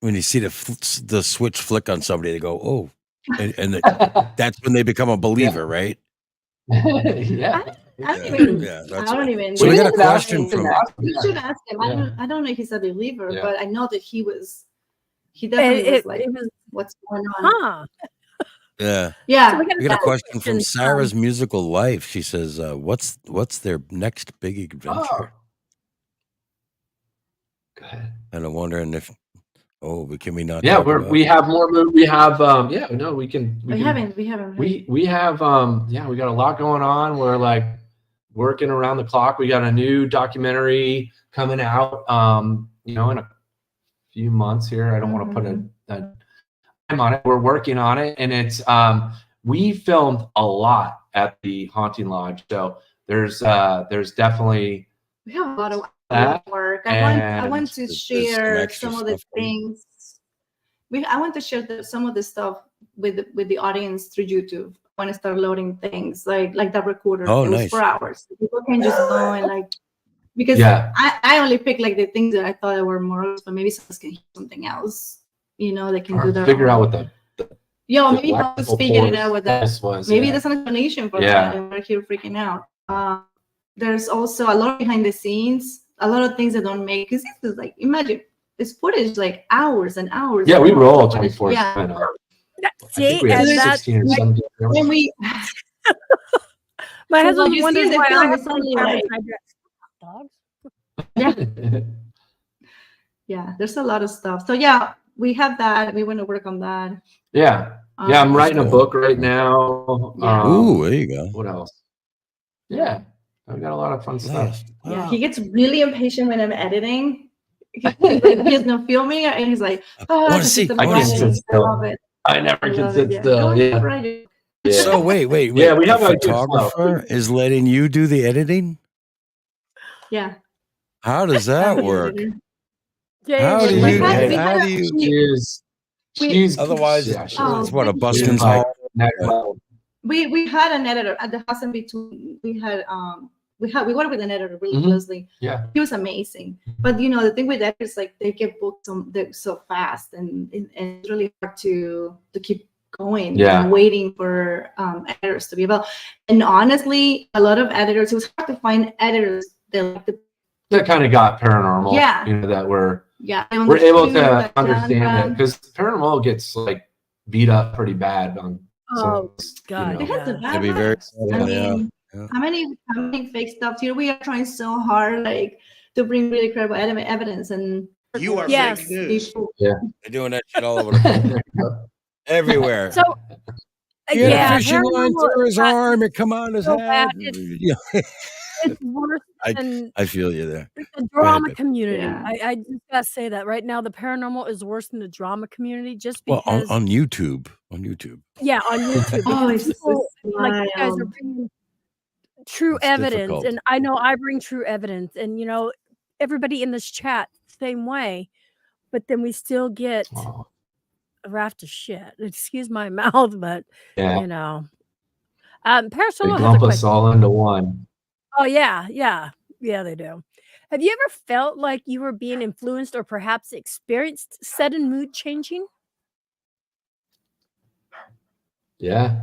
when you see the switch flick on somebody, they go, oh, and that's when they become a believer, right? Yeah. I don't even. Yeah, I don't even. So we got a should ask question him. from. You should ask him. I don't know if he's a believer, Yeah. but I know that he was. He definitely was like, It was, what's going on? huh? Yeah. Yeah. So We got a question from Sarah's musical life. She says, "What's their next big adventure?" Go ahead. And I'm wondering if, can we not? Yeah, talk about we have more. We have we can. We haven't. We have we got a lot going on. We're like working around the clock. We got a new documentary coming out. In a few months here. I don't want to put a time on it. We're working on it, and it's we filmed a lot at the Haunting Lodge. So there's definitely We have a lot of that, work. I want to there's share extra some of the stuff for you. things. I want to share some of the stuff with the audience through YouTube. I want to start loading things like that recorder. Oh, it was nice. 4 hours. People can just go and because I only pick the things that I thought were more, but maybe someone can hear something else. They can do their figure out what the maybe black help us figure it out with that. was. Maybe there's an explanation for that, and we're here freaking out. There's also a lot behind the scenes, a lot of things that don't make, because it's like, imagine this footage, hours and hours. Yeah, we roll 24/7. Yeah. See, we had and that 16 or 17. When we, my So husband you see wonders the why film, I have it's so only many like- dogs. yeah, there's a lot of stuff. So yeah, we have that. We want to work on that. Yeah, I'm writing a book right now. Yeah. Ooh, there you go. What else? Yeah, I've got a lot of fun stuff. Yeah, he gets really impatient when I'm editing. He's not filming, and he's like, "Oh, wanna see. I can't sit still. love it. I never I can love sit it, still. Yeah. Right. Yeah. So wait. Yeah, we have a a good photographer is letting you do the editing. Yeah. How does that work? Yeah, How do like you? that. How do you? She's Otherwise, yeah, it's Oh, what a thank buskin's you. hall. next level. We had an editor at the house in between. We worked with an editor really Mhm. closely. Yeah. He was amazing. But the thing with editors, they get booked so fast, and it's really hard to keep going. Yeah. And waiting for editors to be available. And honestly, a lot of editors, it was hard to find editors That kind of got paranormal. Yeah. That we're we're able to understand it, because paranormal gets beat up pretty bad on. Oh, God. They had the bad It'd be very. vibes. I mean, Yeah. how many fake stuff here? We are trying so hard, to bring really credible evidence, and You are Yes. fake news. people. Yeah. They're doing that shit all over the place. Everywhere. So, He had yeah, a fishing line paranormal through is his not arm. It come out his so head. bad. Yeah. It's worse than I feel you there. the drama babe. community. Yeah. I just gotta say that right now, the paranormal is worse than the drama community, just Well, because. on YouTube. On YouTube. Yeah, on YouTube. Oh, Because it's people, just like you guys are wild. bringing true It's evidence, difficult. and I know I bring true evidence, and everybody in this chat same way, but then we still get Wow. a raft of shit. Excuse my mouth, but Yeah. They Parasolar has a lump us question. all into one. Oh yeah, they do. Have you ever felt like you were being influenced or perhaps experienced sudden mood changing? Yeah,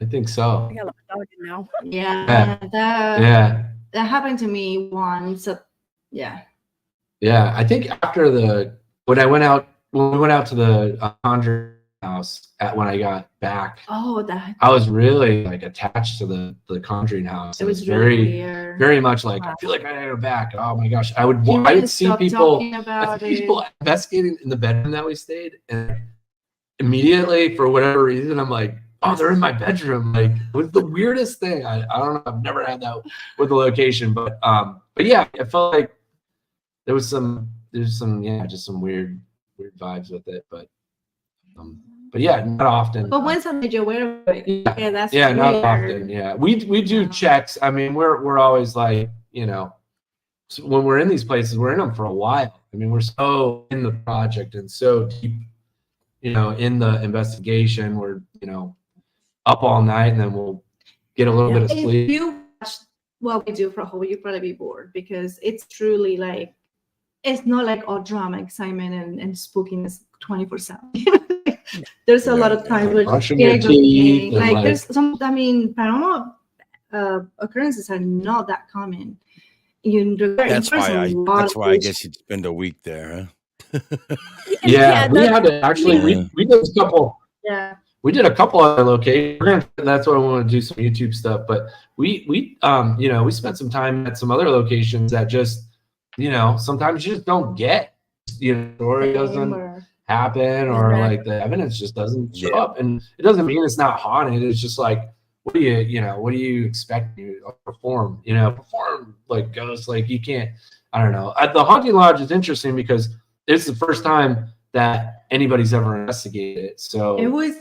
I think so. I got a dog now. Yeah, Yeah. that happened to me once. Yeah. Yeah, I think after when we went out to the Conjuring house when I got back, Oh, that I was really attached to the Conjuring house. it was very, really weird. very much I Wow. feel like I gotta go back. Oh my gosh, I He would wouldn't see stop people. talking about it. People investigating in the bedroom that we stayed, and immediately for whatever reason, I'm like, oh, they're in my bedroom. It was the weirdest thing. I don't know. I've never had that with the location, but yeah, I felt like there's some just some weird vibes with it, but yeah, not often. But once I made you aware of it, yeah, that's Yeah, not weird. often. Yeah, we do checks. I mean, we're always so when we're in these places, we're in them for a while. I mean, we're so in the project and so deep, in the investigation. We're up all night, and then we'll get a little bit of If sleep. you watch what we do for a whole, you'd probably be bored, because it's truly it's not like all drama, excitement, and spookiness 24/7. There's a lot of times where Brushing your teeth and, there's some. I mean, paranormal occurrences are not that common. That's why I guess you'd spend a week there, huh? Yeah, we had to actually we did a couple. Yeah, we did a couple other locations. That's why I want to do some YouTube stuff. But we you know, we spent some time at some other locations that just, you know, sometimes you just don't get, you know, story doesn't happen, or like the evidence just doesn't show up. And it doesn't mean it's not haunted. It's just like, what do you expect you to perform? You know, perform like ghosts. Like you can't. I don't know. At the Haunting Lodge is interesting because it's the first time that anybody's ever investigated it. So it was.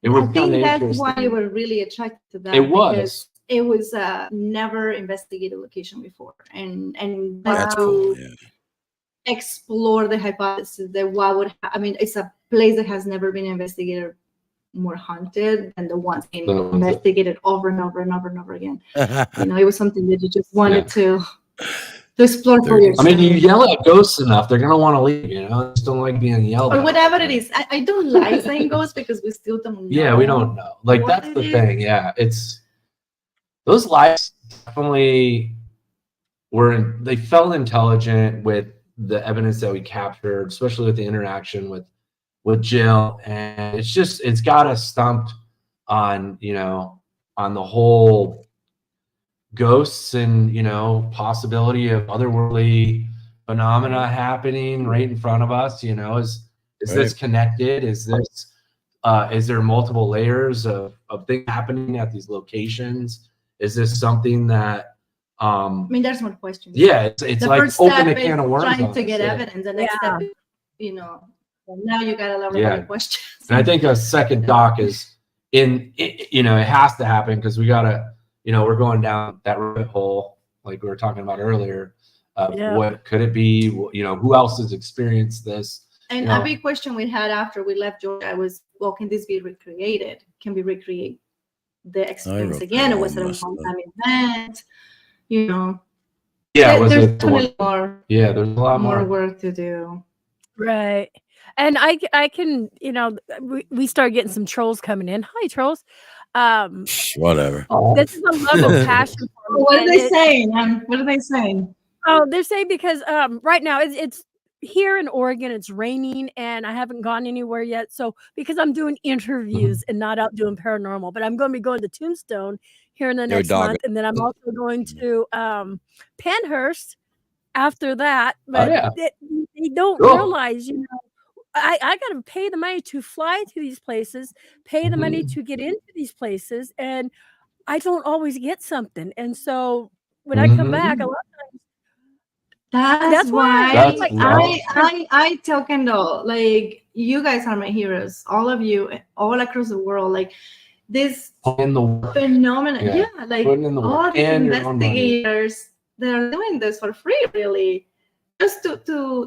I think that's why you were really attracted to that. It was. It was a never investigated location before, and that's cool. Explore the hypothesis that what would I mean, it's a place that has never been investigated more haunted than the ones being investigated over and over and over and over again. You know, it was something that you just wanted to explore for yourself. I mean, you yell at ghosts enough, they're gonna want to leave. You know, I just don't like being yelled at. Or whatever it is. I don't like saying ghosts because we still don't know. Yeah, we don't know. Like that's the thing. Yeah, it's those lives definitely were. They felt intelligent with the evidence that we captured, especially with the interaction with Jill, and it's got us stumped on, you know, on the whole ghosts and, you know, possibility of otherworldly phenomena happening right in front of us. You know, is this connected? Is there multiple layers of things happening at these locations? Is this something that I mean, there's more questions. Yeah, it's like open a can of worms. Trying to get evidence, and next step, you know, now you got a lot of questions. And I think a second doc is you know, it has to happen because we gotta, you know, we're going down that rabbit hole like we were talking about earlier. What could it be? You know, who else has experienced this? And a big question we had after we left Georgia was, well, can this be recreated? Can we recreate the experience again? Or was it a one-time event? You know, there's definitely there's a lot more work to do. Right. And I can, you know, we started getting some trolls coming in. Hi, trolls. Whatever. This is a love and passion for me. What are they saying? What are they saying? Oh, they're saying because right now it's here in Oregon, it's raining and I haven't gone anywhere yet. So because I'm doing interviews and not out doing paranormal, but I'm going to be going to Tombstone here in the next month. And then I'm also going to Pennhurst after that. But they don't realize, you know, I got to pay the money to fly to these places, pay the money to get into these places. And I don't always get something. And so when I come back, a lot of times, that's why I tell Kendall, like, you guys are my heroes, all of you, all across the world. Like this phenomenon, like all these investigators that are doing this for free, really, just to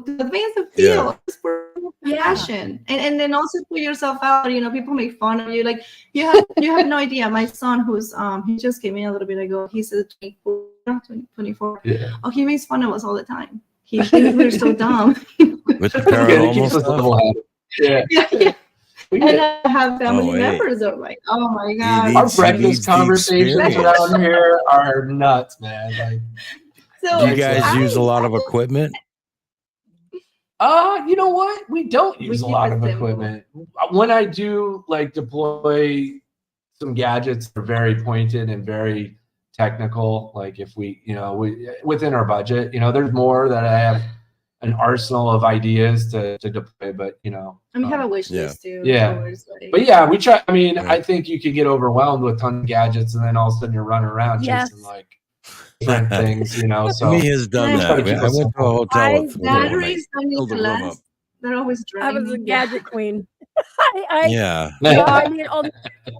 advance the field, just for passion, and then also put yourself out. You know, people make fun of you. Like you have no idea. My son, who's he just came in a little bit ago. He's 24. Yeah. Oh, he makes fun of us all the time. He thinks we're so dumb. With the paranormal stuff. Yeah. And I have family members that are like, oh my God. Our breakfast conversations around here are nuts, man. Like, so do you guys use a lot of equipment? You know what? We don't use a lot of equipment. When I do like deploy some gadgets that are very pointed and very technical, like if we, you know, within our budget, you know, there's more that I have an arsenal of ideas to deploy, but you know, and we have a wish list too. But yeah, we try. I mean, I think you could get overwhelmed with tons of gadgets, and then all of a sudden you're running around chasing like different things, you know. So me has done that. I went to a hotel. Batteries don't need to last. They're always draining. I was a gadget queen. No, I mean,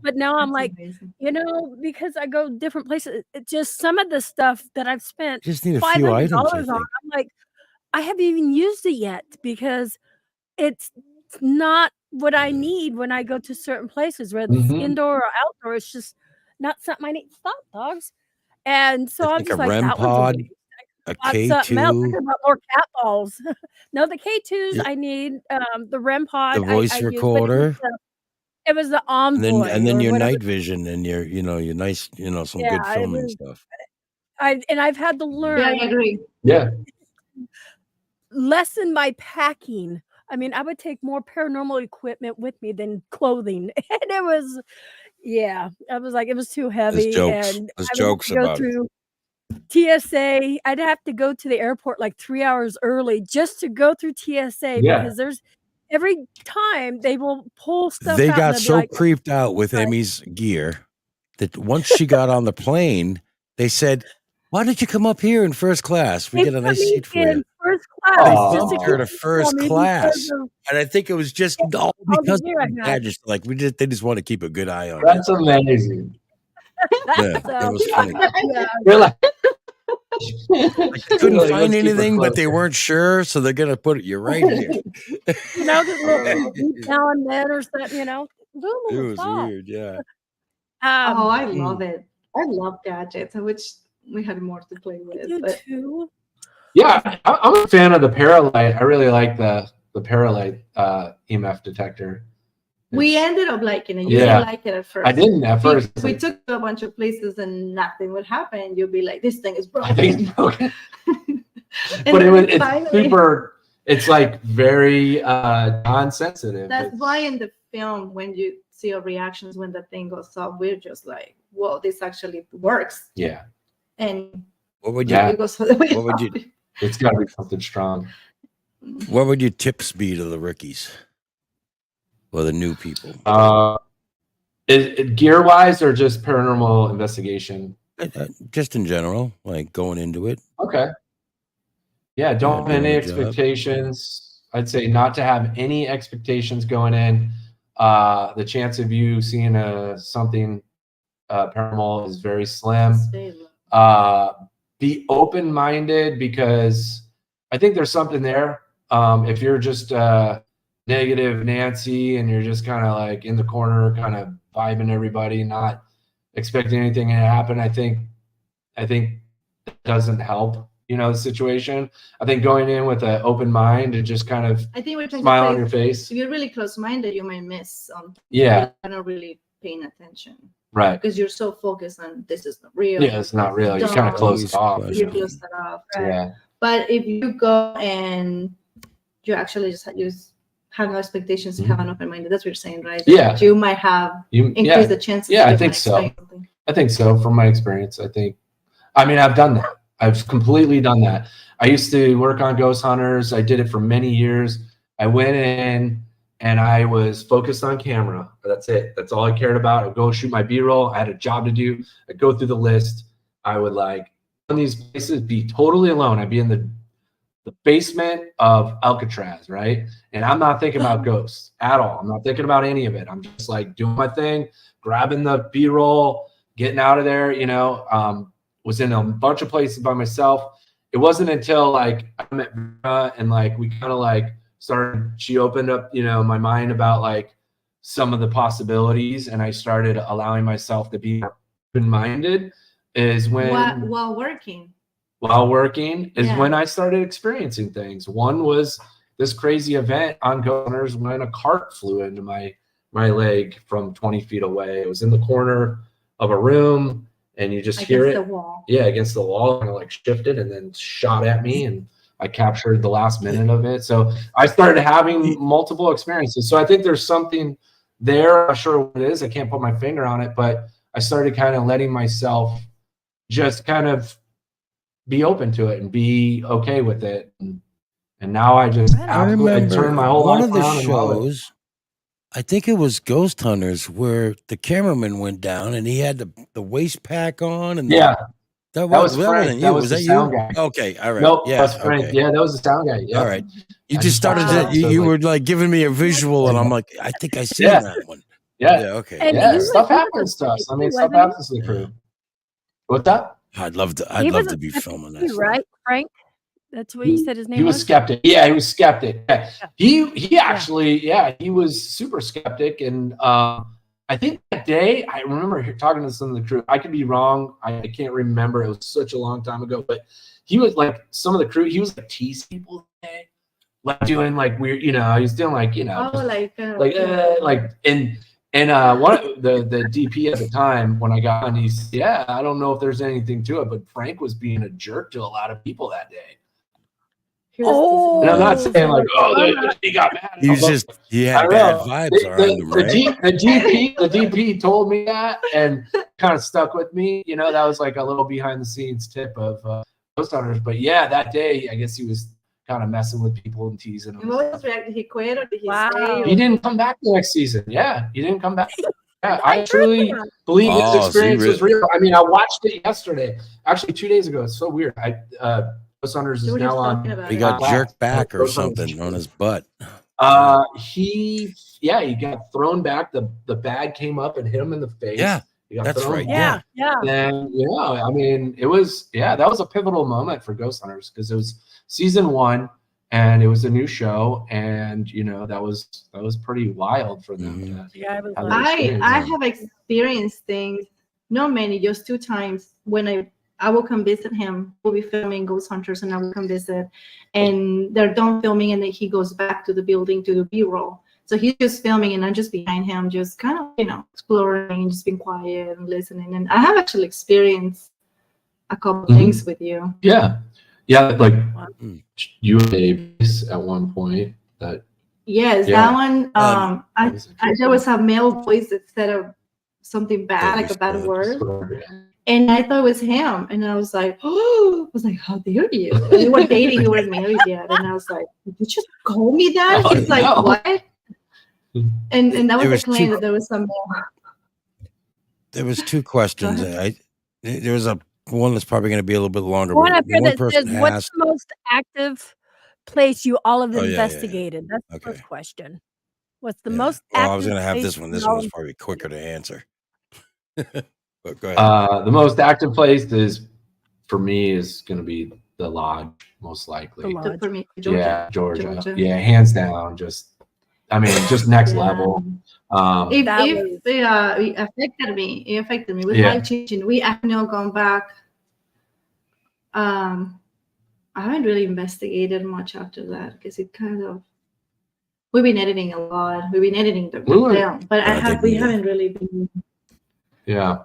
but now I'm like, you know, because I go different places. It just some of the stuff that I've spent just need a few items on. I'm like, I haven't even used it yet because it's not what I need when I go to certain places, whether it's indoor or outdoor. It's just not something I need. Stop, dogs. And so I'm just like, REM pod, a K2. About more cat balls. No, the K2s I need. The REM pod, the voice recorder. It was the Envoy. And then or your whatever. night vision and your, your nice, some Yeah, good it filming was. stuff. I've had to Yeah, learn. I agree. Yeah. Lessen my packing. I mean, I would take more paranormal equipment with me than clothing, and it was, yeah, I was like, it was too heavy, jokes. and There's I would jokes go about it. through TSA. I'd have to go to the airport like 3 hours early just to go through TSA Yeah. because there's every time they will pull stuff They out. and got they'll be so like, creeped out with Emmy's gear that once she got on the plane, they said, "Why did you come up here in first class? We they get a put nice me seat for in you." first They class just to bumped her keep to first me class, because of and I think it was just all all the because gear I of the had. badges. Like they just want to keep a good eye on you. That's amazing. Yeah, So, it was funny. yeah. They're like, Like, they couldn't like, find let's keep her anything, but they closer. weren't sure, so they're gonna put you right here. You know, just a little beat now and then or something, you know. It Lulu, was stop. weird, yeah. Oh, I love it. I love gadgets. I wish we had more to play I with. do But too. Yeah, I'm a fan of the Paralight. I really like the Paralight EMF detector. we ended up liking it. You Yeah. didn't like it at first. I didn't at first. We took to a bunch of places and nothing would happen. You'll be like, this thing is I broken. think it's broken. And But then it's finally- super. It's like very non-sensitive. That's It's- why in the film, when you see our reactions when the thing goes off, we're just like, whoa, this actually works. Yeah, And What would you Yeah. it goes all the way What would off. you- it's got to be something strong. What would your tips be to the rookies or the new people? Is it gear-wise or just paranormal investigation? Just in general, like going into it. Okay. Yeah, don't have doing any the job. expectations. I'd say not to have any expectations going in. The chance of you seeing something paranormal is very slim. Stay low. Be open-minded because I think there's something there. If you're just negative Nancy and you're just kind of like in the corner, kind of vibing everybody, not expecting anything to happen, I think that doesn't help, the situation. I think going in with an open mind and just kind of I think we're trying smile to on say, your face. if you're really close-minded, you might miss something. Yeah, You're not really paying attention right. because you're so focused on this is not real. Yeah, it's not real. You kind of Don't. close it off. Always You close that off, right? Yeah, But if you go and you actually just have no expectations, you have an open minded. That's what you're saying, right? Yeah. You might have increased the chances. Yeah, I you think might so. expect something. I think so. From my experience, I've done that. I've completely done that. I used to work on ghost hunters. I did it for many years. I went in and I was focused on camera. That's it. That's all I cared about. I'd go shoot my B-roll. I had a job to do. I'd go through the list. I would on these places be totally alone. I'd be in the basement of 𝕂𝕥𝕚𝕚, right? And I'm not thinking about ghosts at all. I'm not thinking about any of it. I'm just like doing my thing, grabbing the B-roll, getting out of there, was in a bunch of places by myself. It wasn't until I met Vera and we kind of started, she opened up, my mind about some of the possibilities, and I started allowing myself to be open-minded is when While working is when I started experiencing things. One was this crazy event on ghost hunters when a cart flew into my leg from 20 feet away. It was in the corner of a room, and you just hear it. Against the wall. Yeah, against the wall, kind of shifted and then shot at me, and I captured the last minute of it. So I started having multiple experiences. So I think there's something there. I'm not sure what it is. I can't put my finger on it, but I started kind of letting myself just kind of be open to it and be okay with it. And now I just I remember turn my whole one life of the around and love it. shows. I think it was Ghost Hunters where the cameraman went down and he had the waist pack on and Yeah, that was Frank. wasn't That you. was the that sound you? guy. Okay, all right. Nope, Yeah, that's Frank. okay. Yeah, that was the sound guy. Yeah. All right. You I just started just- to, you so, were giving me a visual and I'm like, I think I seen Yeah. that one. Yeah, Yeah, okay. And yeah. he Stuff was happens to us. I mean, stuff wasn't he? happens to the crew. What's that? I'd love to He was to a be skeptic filming too, that. stuff. right, Frank? That's what you said his name He was skeptic. Yeah, he was skeptic. Yeah. He actually, he was super skeptic. And I think that day, I remember talking to some of the crew. I could be wrong. I can't remember. It was such a long time ago. But he was some of the crew, he was teasing people that day. Doing weird, he was doing Oh, and And the DP at the time when I got on, he said, "Yeah, I don't know if there's anything to it, but Frank was being a jerk to a lot of people that day." Oh, and I'm not saying like, he got mad. He had bad vibes around him, right? The DP told me that and kind of stuck with me. You know, that was like a little behind the scenes tip of Ghost Hunters. But yeah, that day I guess he was kind of messing with people and teasing them. What was reaction? He quit or did he stay? He didn't come back the next season. Yeah, he didn't come back. Yeah, I truly believe his experience was real. I mean, I watched it yesterday. Actually, 2 days ago. It's so weird. Ghost Hunters is now on. He got jerked back or something on his butt. He got thrown back. The bag came up and hit him in the face. Yeah, that's right. Yeah. And I mean, that was a pivotal moment for Ghost Hunters because it was season 1 and it was a new show, and that was pretty wild for them. I have experienced things, not many, just 2 times when I will come visit him. We'll be filming Ghost Hunters, and I will come visit. And they're done filming, and then he goes back to the building to do B-roll. So he's just filming, and I'm just behind him, just kind of, exploring, just being quiet and listening. And I have actually experienced a couple things with you. Yeah, like you and Abe at one point. That that one. There was a male voice that said something bad, like a bad word. And I thought it was him, and I was like, how dare you? We were dating, we weren't married yet, and I was like, did you just call me that? He's like, what? And that was the claim that there was some. There was 2 questions. There was one that's probably going to be a little bit longer. One up here that says, "What's the most active place you all have investigated?" That's the first question. What's the most active? I was going to have this one. This one's probably quicker to answer. But go ahead. The most active place for me is going to be the Lodge, most likely. For me, Georgia. Georgia. Yeah, hands down. Just next level. It affected me. It affected me. It was life changing. We have now gone back. I haven't really investigated much after that because it kind of. We've been editing a lot. We've been editing the film, but we haven't really been. Yeah.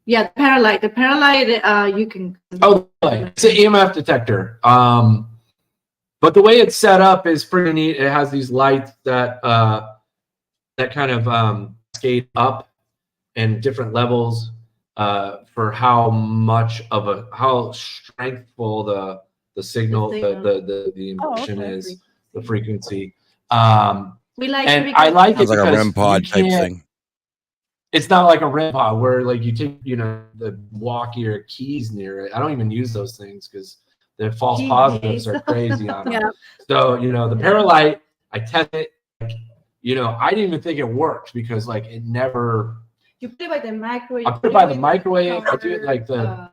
The Paralight. The Paralight, you can. Oh, it's an EMF detector. But the way it's set up is pretty neat. It has these lights that kind of skate up in different levels for how strengthful the signal, the emission is, the frequency. We like and I like it because like a REM pod type thing. It's not like a REM pod where like you take the walkie or keys near it. I don't even use those things because the false positives are crazy on it. So the Paralight, I test it. I didn't even think it worked because like it never. You put it by the microwave. I put it by the microwave. I do it like the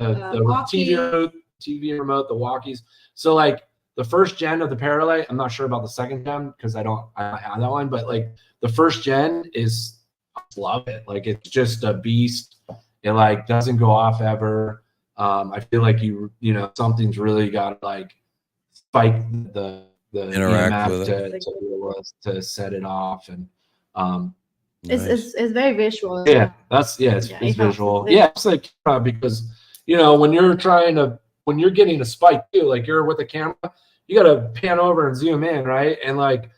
TV remote, the walkies. So like the first gen of the Paralight, I'm not sure about the second gen because I don't have that one, but like the first gen is. I love it. Like it's just a beast. It like doesn't go off ever. I feel like something's really got to like spike the interact with it to set it off, and it's very visual. Yeah, it's visual. Yeah, it's like because when you're getting a spike too, like you're with a camera, you got to pan over and zoom in, right? And like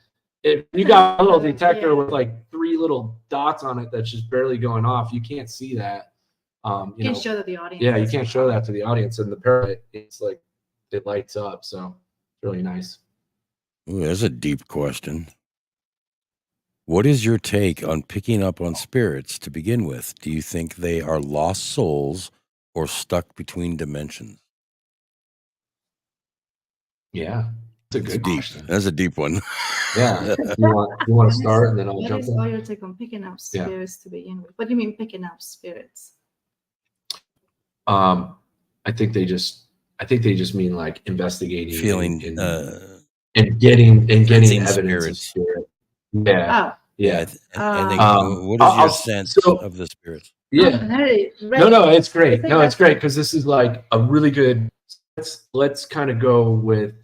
if you got a little detector with like 3 little dots on it that's just barely going off, you can't see that. You can't show that to the audience. Yeah, you can't show that to the audience. And the Paralight, it's like it lights up, so it's really nice. Ooh, that's a deep question. What is your take on picking up on spirits to begin with? Do you think they are lost souls or stuck between dimensions? Yeah. That's a good question. That's a deep one. Yeah. You want to start and then I'll jump in? What is your take on picking up spirits to begin with? What do you mean picking up spirits? I think they just mean like investigating, feeling, and getting evidence of spirit. Yeah. Yeah. What is your sense of the spirits? Yeah. No, it's great. No, it's great because this is like a really good. Let's kind of go with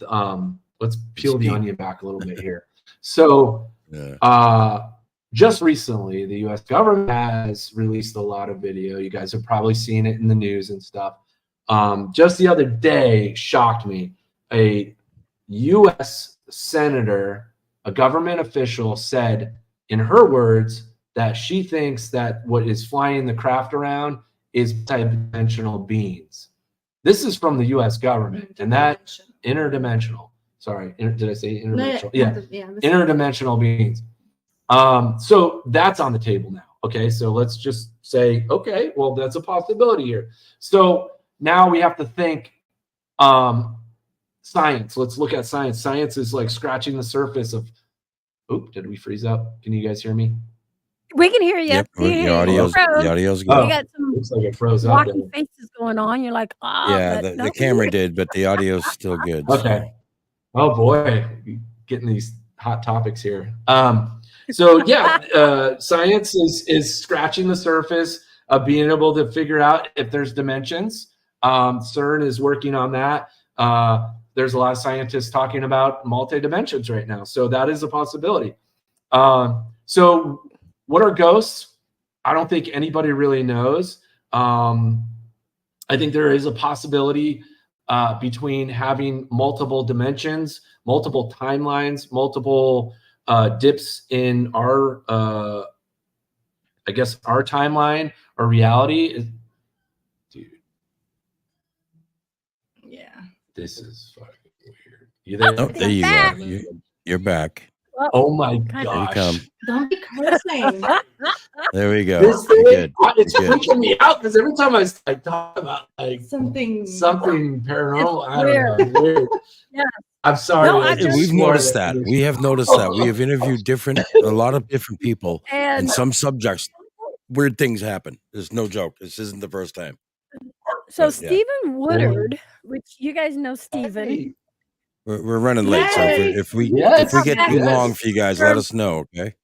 let's peel the onion back a little bit here. So just recently, the U.S. government has released a lot of video. You guys have probably seen it in the news and stuff. Just the other day, shocked me. A U.S. senator, a government official, said, in her words, that she thinks that what is flying the craft around is multidimensional beings. This is from the U.S. government, and that interdimensional. Sorry, did I say interdimensional? Yeah, interdimensional beings. So that's on the table now. Okay, so let's just say, okay, well, that's a possibility here. So now we have to think science. Let's look at science. Science is like scratching the surface of. Oop, did we freeze up? Can you guys hear me? We can hear you. Yep, the audio's good. You got some looks like it froze walking faces going on. You're like, yeah, the camera did, but the audio's still good. Okay. Oh boy, getting these hot topics here. So yeah, science is scratching the surface of being able to figure out if there's dimensions. CERN is working on that. There's a lot of scientists talking about multi-dimensions right now, so that is a possibility. So what are ghosts? I don't think anybody really knows. I think there is a possibility between having multiple dimensions, multiple timelines, multiple dips in our, I guess, our timeline or reality. Dude. Yeah. This is fucking weird. You there? Oh, there you go. You're back. Oh my gosh. There you come. Don't be cursing. There we go. This thing, it's Good. freaking me out because every time I talk about like something paranormal, I don't know, weird. Yeah. I'm sorry. No, we've noticed that. We have noticed that. We have interviewed a lot of different people, and some subjects, weird things happen. There's no joke. This isn't the first time. So Stephen Woodard, which you guys know Stephen. We're running late, so if we get too long for you guys, let us know, okay?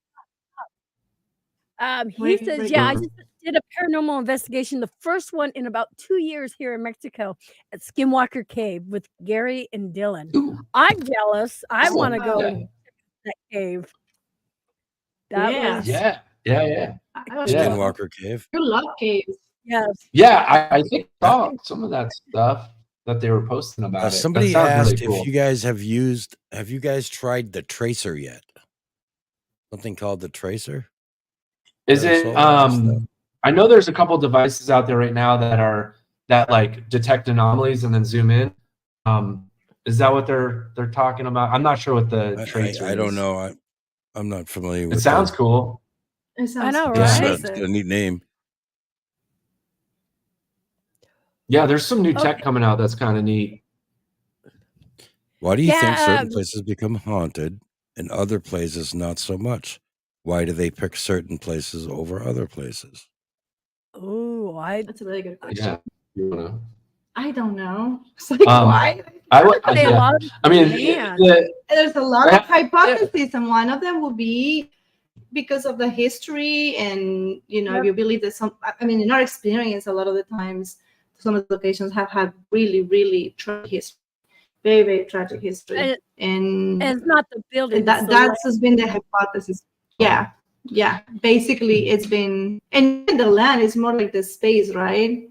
He says, I just did a paranormal investigation, the first one in about 2 years here in Mexico at Skinwalker Cave with Gary and Dylan. Ooh. I'm jealous. I want to go and check that cave. Skinwalker Cave. You love caves. Yes. Yeah, I think I saw some of that stuff that they were posting about it. Somebody asked if you guys have you guys tried the tracer yet? Something called the tracer? Is it I know there's a couple devices out there right now that like detect anomalies and then zoom in. Is that what they're talking about? I'm not sure what the tracer is. I don't know. I'm not familiar with it. Sounds cool. It sounds I know, yeah, right? it's a neat name. Yeah, there's some new tech coming out that's kind of neat. Why do you think certain places become haunted and other places not so much? Why do they pick certain places over other places? Oh, that's a really good question. Yeah. You wanna... I don't know. It's like, why? There's a lot of hypotheses, and one of them will be because of the history, and if you believe that in our experience, a lot of the times, some of the locations have had really, really tragic history, very, very tragic history, and it's not the building. That's has been the hypothesis. Yeah. Basically, it's been, and the land is more like the space, right?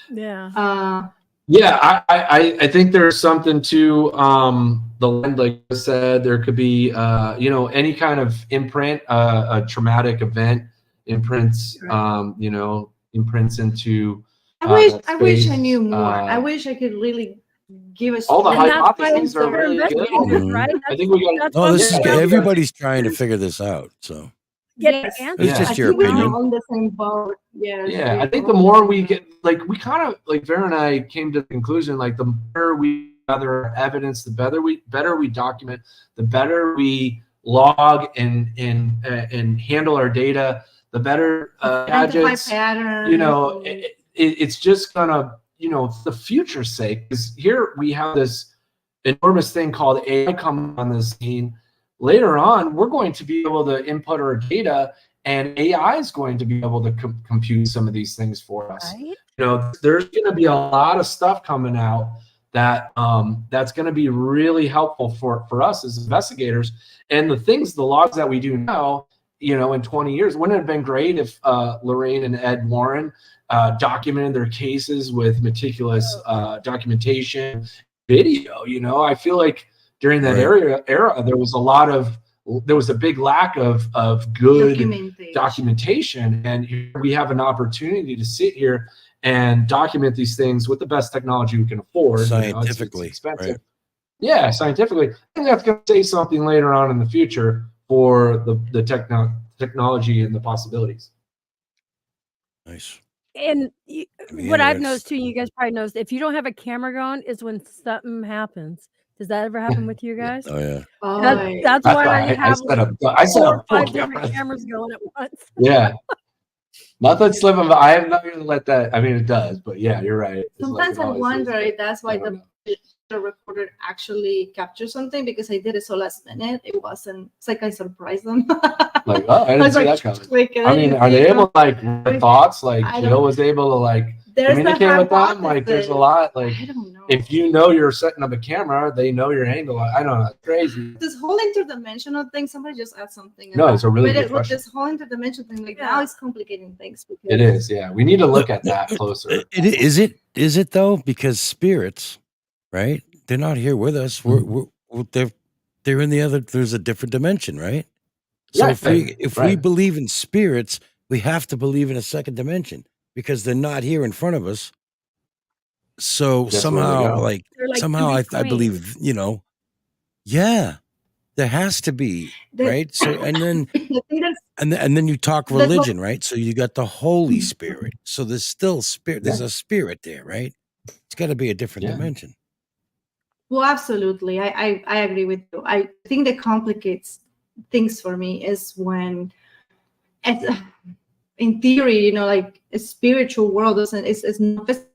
Yeah. I think there's something to the land. Like I said, there could be any kind of imprint, a traumatic event imprints, imprints into. I wish I knew more. I wish I could really give us all the hypotheses are really good. Right? I think we got. Oh, this is good. Everybody's trying to figure this out. So it's just your opinion. On the same boat. Yeah. I think the more we get, like, we kind of like Vera and I came to the conclusion, like, the better we gather evidence, the better we document, the better we log and handle our data, the better gadgets. It's just gonna, for the future's sake, because here we have this enormous thing called AI coming on the scene. Later on, we're going to be able to input our data, and AI is going to be able to compute some of these things for us. Right? There's going to be a lot of stuff coming out that that's going to be really helpful for us as investigators. And the logs that we do now you know, in 20 years? Wouldn't it have been great if Lorraine and Ed Warren documented their cases with meticulous documentation, video? You know, I feel like during that era, there was a big lack of good documentation, and we have an opportunity to sit here and document these things with the best technology we can afford. Scientifically, it's expensive. Right? Yeah, scientifically. I think that's going to say something later on in the future for the technology and the possibilities. Nice. And what I've noticed too, you guys probably noticed, if you don't have a camera going, is when something happens. Does that ever happen with you guys? Oh yeah. That's why I have I set four up or 5 different cameras going at once. Yeah. Nothing slipping, but I am not going to let that. I mean, it does, but yeah, you're right. Sometimes I wonder if that's why the recorder actually captures something, because I did it so last minute. It's like I surprised them. Like, oh, I didn't see that coming. I mean, are they able to like thoughts? Like Jill was able to like communicate with them? Like, there's a lot. Like, I don't know. If you know you're setting up a camera, they know your angle. I don't know. It's crazy. This whole interdimensional thing, somebody just add something. No, it's a really good question. This whole interdimensional thing, like now it's complicating things. It is, yeah. We need to look at that closer. Is it though? Because spirits, right? They're not here with us. They're in the other. There's a different dimension, right? So if we believe in spirits, we have to believe in a second dimension, because they're not here in front of us. So somehow, I believe, you know, yeah, there has to be, right? So and then you talk religion, right? So you got the Holy Spirit. So there's still spirit. There's a spirit there, right? It's got to be a different dimension. Well, absolutely, I agree with you. I think that complicates things for me is when, in theory, you know, like a spiritual world is not physical.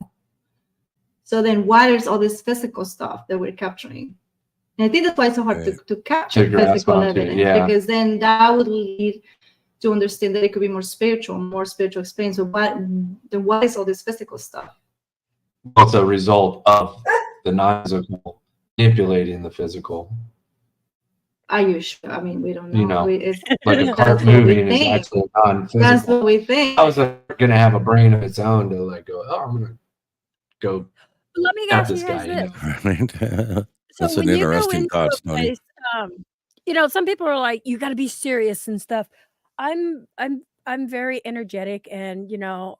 So then why there's all this physical stuff that we're capturing? And I think that's why it's so hard to capture physical evidence, because then that would lead to understand that it could be more spiritual experience. So what is all this physical stuff? What's a result of the non-physical manipulating the physical? Are you sure? I mean, we don't know. You know, it's like a cart moving is actually non-physical. That's what we think. I was going to have a brain of its own to like go, oh, I'm going to go. Let me ask you guys this. That's an interesting thought, Tony. You know, some people are like, you got to be serious and stuff. I'm very energetic, and you know,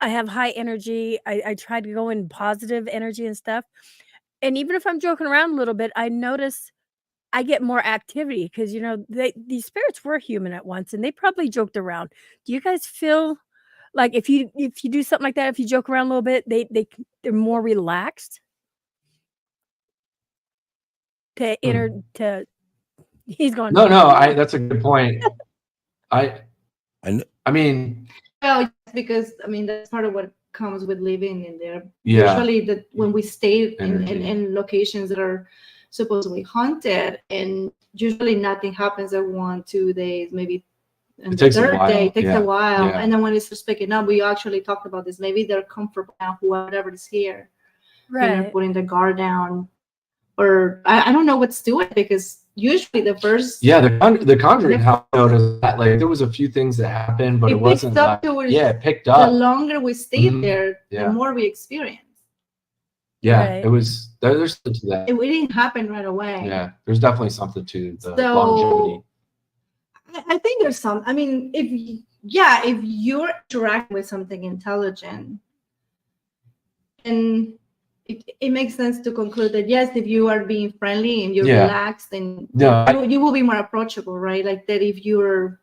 I have high energy. I try to go in positive energy and stuff. And even if I'm joking around a little bit, I notice I get more activity, because you know these spirits were human at once, and they probably joked around. Do you guys feel like if you do something like that, if you joke around a little bit, they're more relaxed to he's going, no, that's a good point. I mean, well, because I mean that's part of what comes with living in there. Yeah. Usually that when we stay in locations that are supposedly haunted, and usually nothing happens at 1-2 days, maybe. And the third day takes a while, and then when it starts picking up, we actually talked about this. Maybe they're comfortable now, whoever is here, right? And they're putting the guard down, or I don't know what's doing, because usually the first the Conjuring house noticed that like there was a few things that happened, but it wasn't like, it picked up. The longer we stayed there, the more we experienced. Yeah, it was. There's something to that. It didn't happen right away. Yeah, there's definitely something to the longevity. I think there's some. I mean, if you're interacting with something intelligent, and it makes sense to conclude that yes, if you are being friendly and you're relaxed, then you will be more approachable, right? Like that if you're.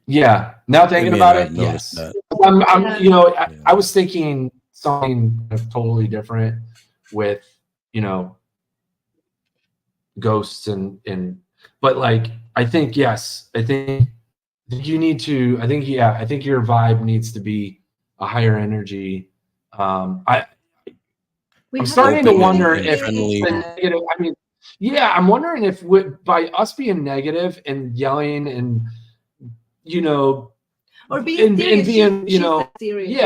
Yeah. Now thinking about it, yes. I'm you know, I was thinking something totally different with, you know, ghosts and but like. I think yes. I think you need to. I think your vibe needs to be a higher energy. I'm starting to wonder if the negative. I mean, I'm wondering if by us being negative and yelling and you know, or being being you know, serious,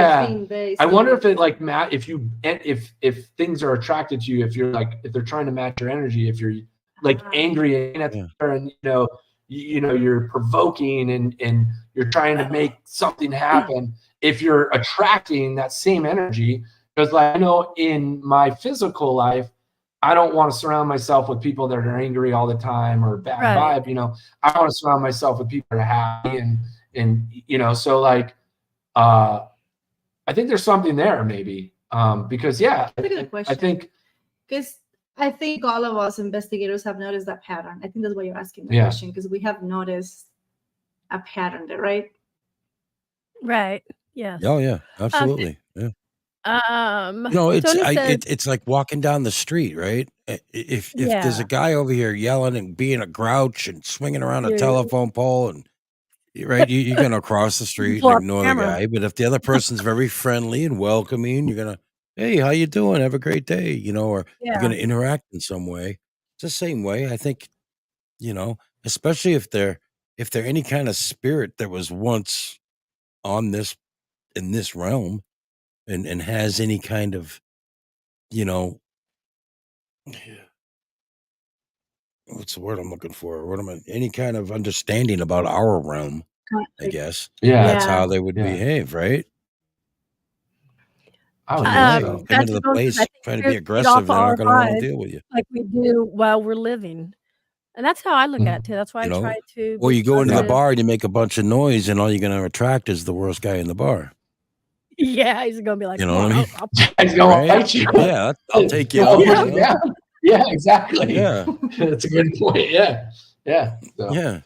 I wonder if it like if things are attracted to you, if they're trying to match your energy, if you're like angry at her and you know you're provoking and you're trying to make something happen, if you're attracting that same energy. Because like I know in my physical life, I don't want to surround myself with people that are angry all the time or bad vibe. I want to surround myself with people that are happy and so like I think there's something there maybe. Because That's a good question. I think because I think all of us investigators have noticed that pattern. I think that's why you're asking the question, because we have noticed a pattern there, right? Right. Yes. Oh yeah, absolutely. Yeah. It's like walking down the street, right? If there's a guy over here yelling and being a grouch and swinging around a telephone pole, and right, you're gonna cross the street and ignore the guy. But if the other person's very friendly and welcoming, you're gonna, hey, how you doing? Have a great day, or you're gonna interact in some way. It's the same way, I think, especially if they're any kind of spirit that was once in this realm. And has any kind of, what's the word I'm looking for? Any kind of understanding about our realm, I guess. Yeah. That's how they would behave, right? Come into the place, trying to be aggressive, they're not going to want to deal with you. Like we do while we're living. And that's how I look at it too. That's why I try to. Or you go into the bar and you make a bunch of noise, and all you're going to attract is the worst guy in the bar. Yeah, he's gonna be like, you know what I mean? He's gonna fight you. Yeah, I'll take you out. Yeah, exactly. Yeah, that's a good point. Yeah. So. Yeah.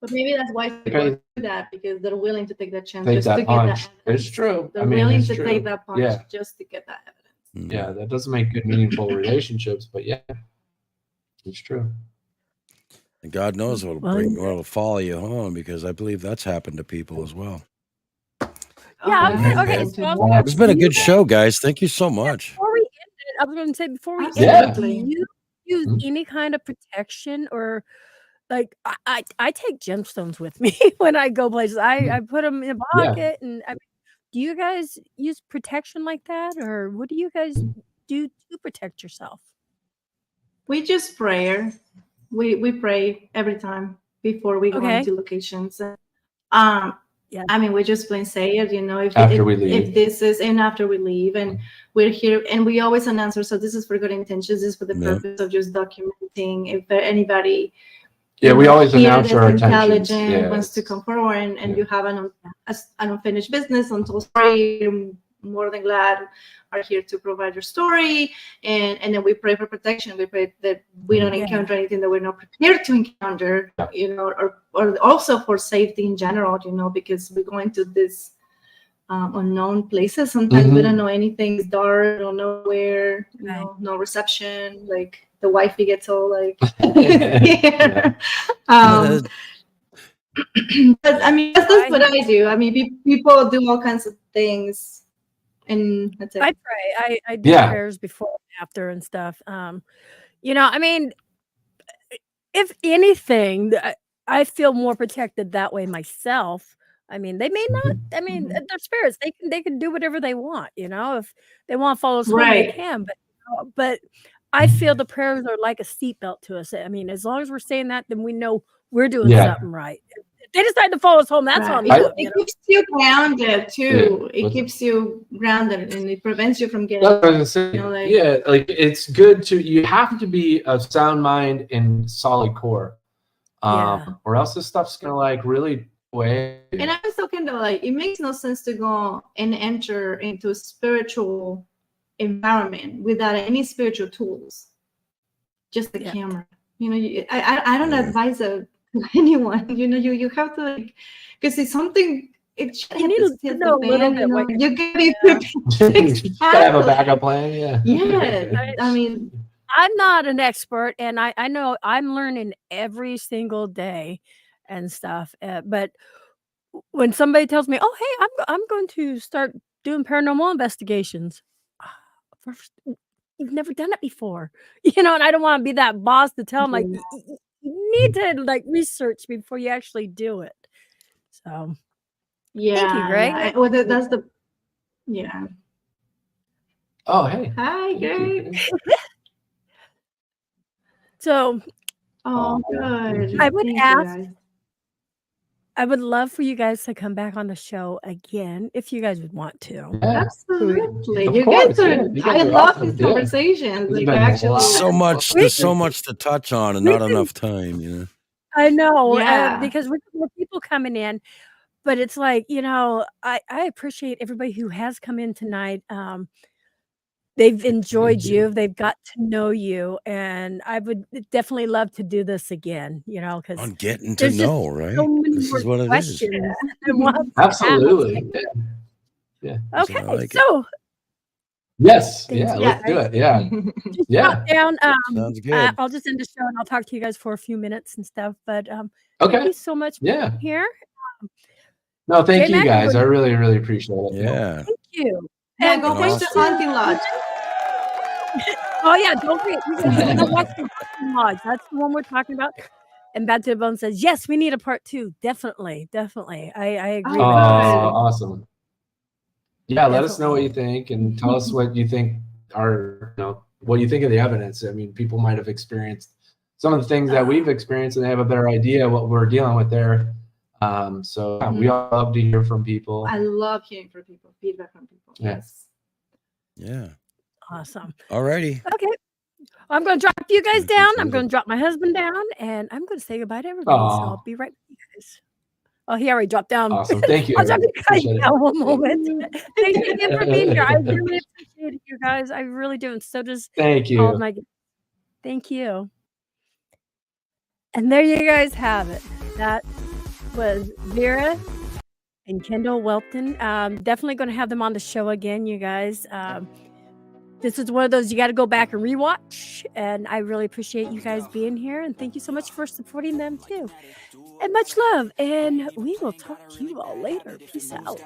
But maybe that's why people do that, because they're willing to take that chance just that to punch. get that. It's true. They're willing to take that punch just to get that evidence. Yeah, that doesn't make good, meaningful relationships, but yeah, it's true. And God knows what'll follow you home, because I believe that's happened to people as well. Yeah. Okay. So It's been a good show, guys. Thank you so much. Before we end it, I was going to say, before we end it, do you use any kind of protection, or like I take gemstones with me when I go places. I put them in a pocket, and do you guys use protection like that, or what do you guys do to protect yourself? We just pray. We pray every time before we go into locations. I mean, we just plain say it, if this is, and after we leave, and we're here, and we always announce ourselves, this is for good intentions, this is for the purpose of just documenting. If anybody we always announce our intelligent wants to come forward, and you have an unfinished business, untold story, you're more than glad are here to provide your story, and then we pray for protection. We pray that we don't encounter anything that we're not prepared to encounter, or also for safety in general, because we're going to this unknown places. Sometimes we don't know anything. It's dark, don't know where, no reception. Like the wifey gets all like, but I mean, that's what I do. I mean, people do all kinds of things. And that's it. I pray. I do prayers before and after and stuff. I mean, if anything, I feel more protected that way myself. I mean, they may not. I mean, they're spirits. They can do whatever they want. If they want to follow us, they can. But I feel the prayers are like a seatbelt to us. I mean, as long as we're saying that, then we know we're doing something right. They decide to follow us home. That's on them. It keeps you grounded too. It keeps you grounded, and it prevents you from getting. Like it's good to. You have to be of sound mind and solid core, or else this stuff's gonna really away. And I was talking it makes no sense to go and enter into a spiritual environment without any spiritual tools. Just the camera. I don't advise anyone, you have to because it's something. You need to know a little bit. You gotta have a backup plan. Yeah. I mean, I'm not an expert, and I know I'm learning every single day and stuff. But when somebody tells me, "Oh, hey, I'm going to start doing paranormal investigations," first, you've never done it before, and I don't want to be that boss to tell them you need to research before you actually do it. So thank you, Greg. Well, that's the Oh, hey. Hi, Greg. So good. I would ask I would love for you guys to come back on the show again if you guys would want to. Yeah. Absolutely. Of You course, guys are, yeah. You guys I are love awesome. these Yeah. conversations. It's Like, been a actually, lot. So much. We There's so can, much to touch on, and we not can, enough time. You know. I know, yeah. because we have more people coming in, but it's like, I appreciate everybody who has come in tonight. They've enjoyed you. They've got to know you, and I would definitely love to do this again, because On getting to there's just know, so right? many This more is what it is. questions I want to ask. Absolutely. Yeah. That's why I Okay, like it. so Yes. thank Yeah. you Let's do guys. it. Yeah. Just Yeah. drop down. Sounds good. I'll just end the show and I'll talk to you guys for a few minutes and stuff. But thank Okay. you so much for Yeah. being here. No, thank you J-Mac, guys. I really, really appreciate it. Yeah. thank you. Yeah, And go watch thanks the to hunting lodge. oh yeah, don't forget you guys go watch the Hunting Lodge. That's the one we're talking about. And Bad to the Bone says, yes, we need a part 2. Definitely, definitely. I agree Oh, with Oh, that. awesome. Yeah, let us know what Definitely. you think and tell us what you think what you think of the evidence. I mean, people might have experienced some of the things that we've experienced and they have a better idea what we're dealing with there. So yeah, we all love to hear from people. I love hearing from people, feedback from people. Yeah. Yes. Yeah. Awesome. Alrighty. Okay. I'm going to drop you guys Looking down. I'm forward. going to drop my husband down, and I'm going to say goodbye to everybody. So I'll Oh, be right with you guys. Oh, he already dropped down. awesome. Thank you. I'll drop you guys Appreciate it. down one moment. Thank you again for being here. I really appreciate it, you guys. I really do. And so does Thank all of you. my guests. Thank you. And there you guys have it. That was Vera and Kendall Whelpton. Definitely going to have them on the show again, you guys. This is one of those you got to go back and rewatch. And I really appreciate you guys being here. And thank you so much for supporting them too. And much love. And we will talk to you all later. Peace out.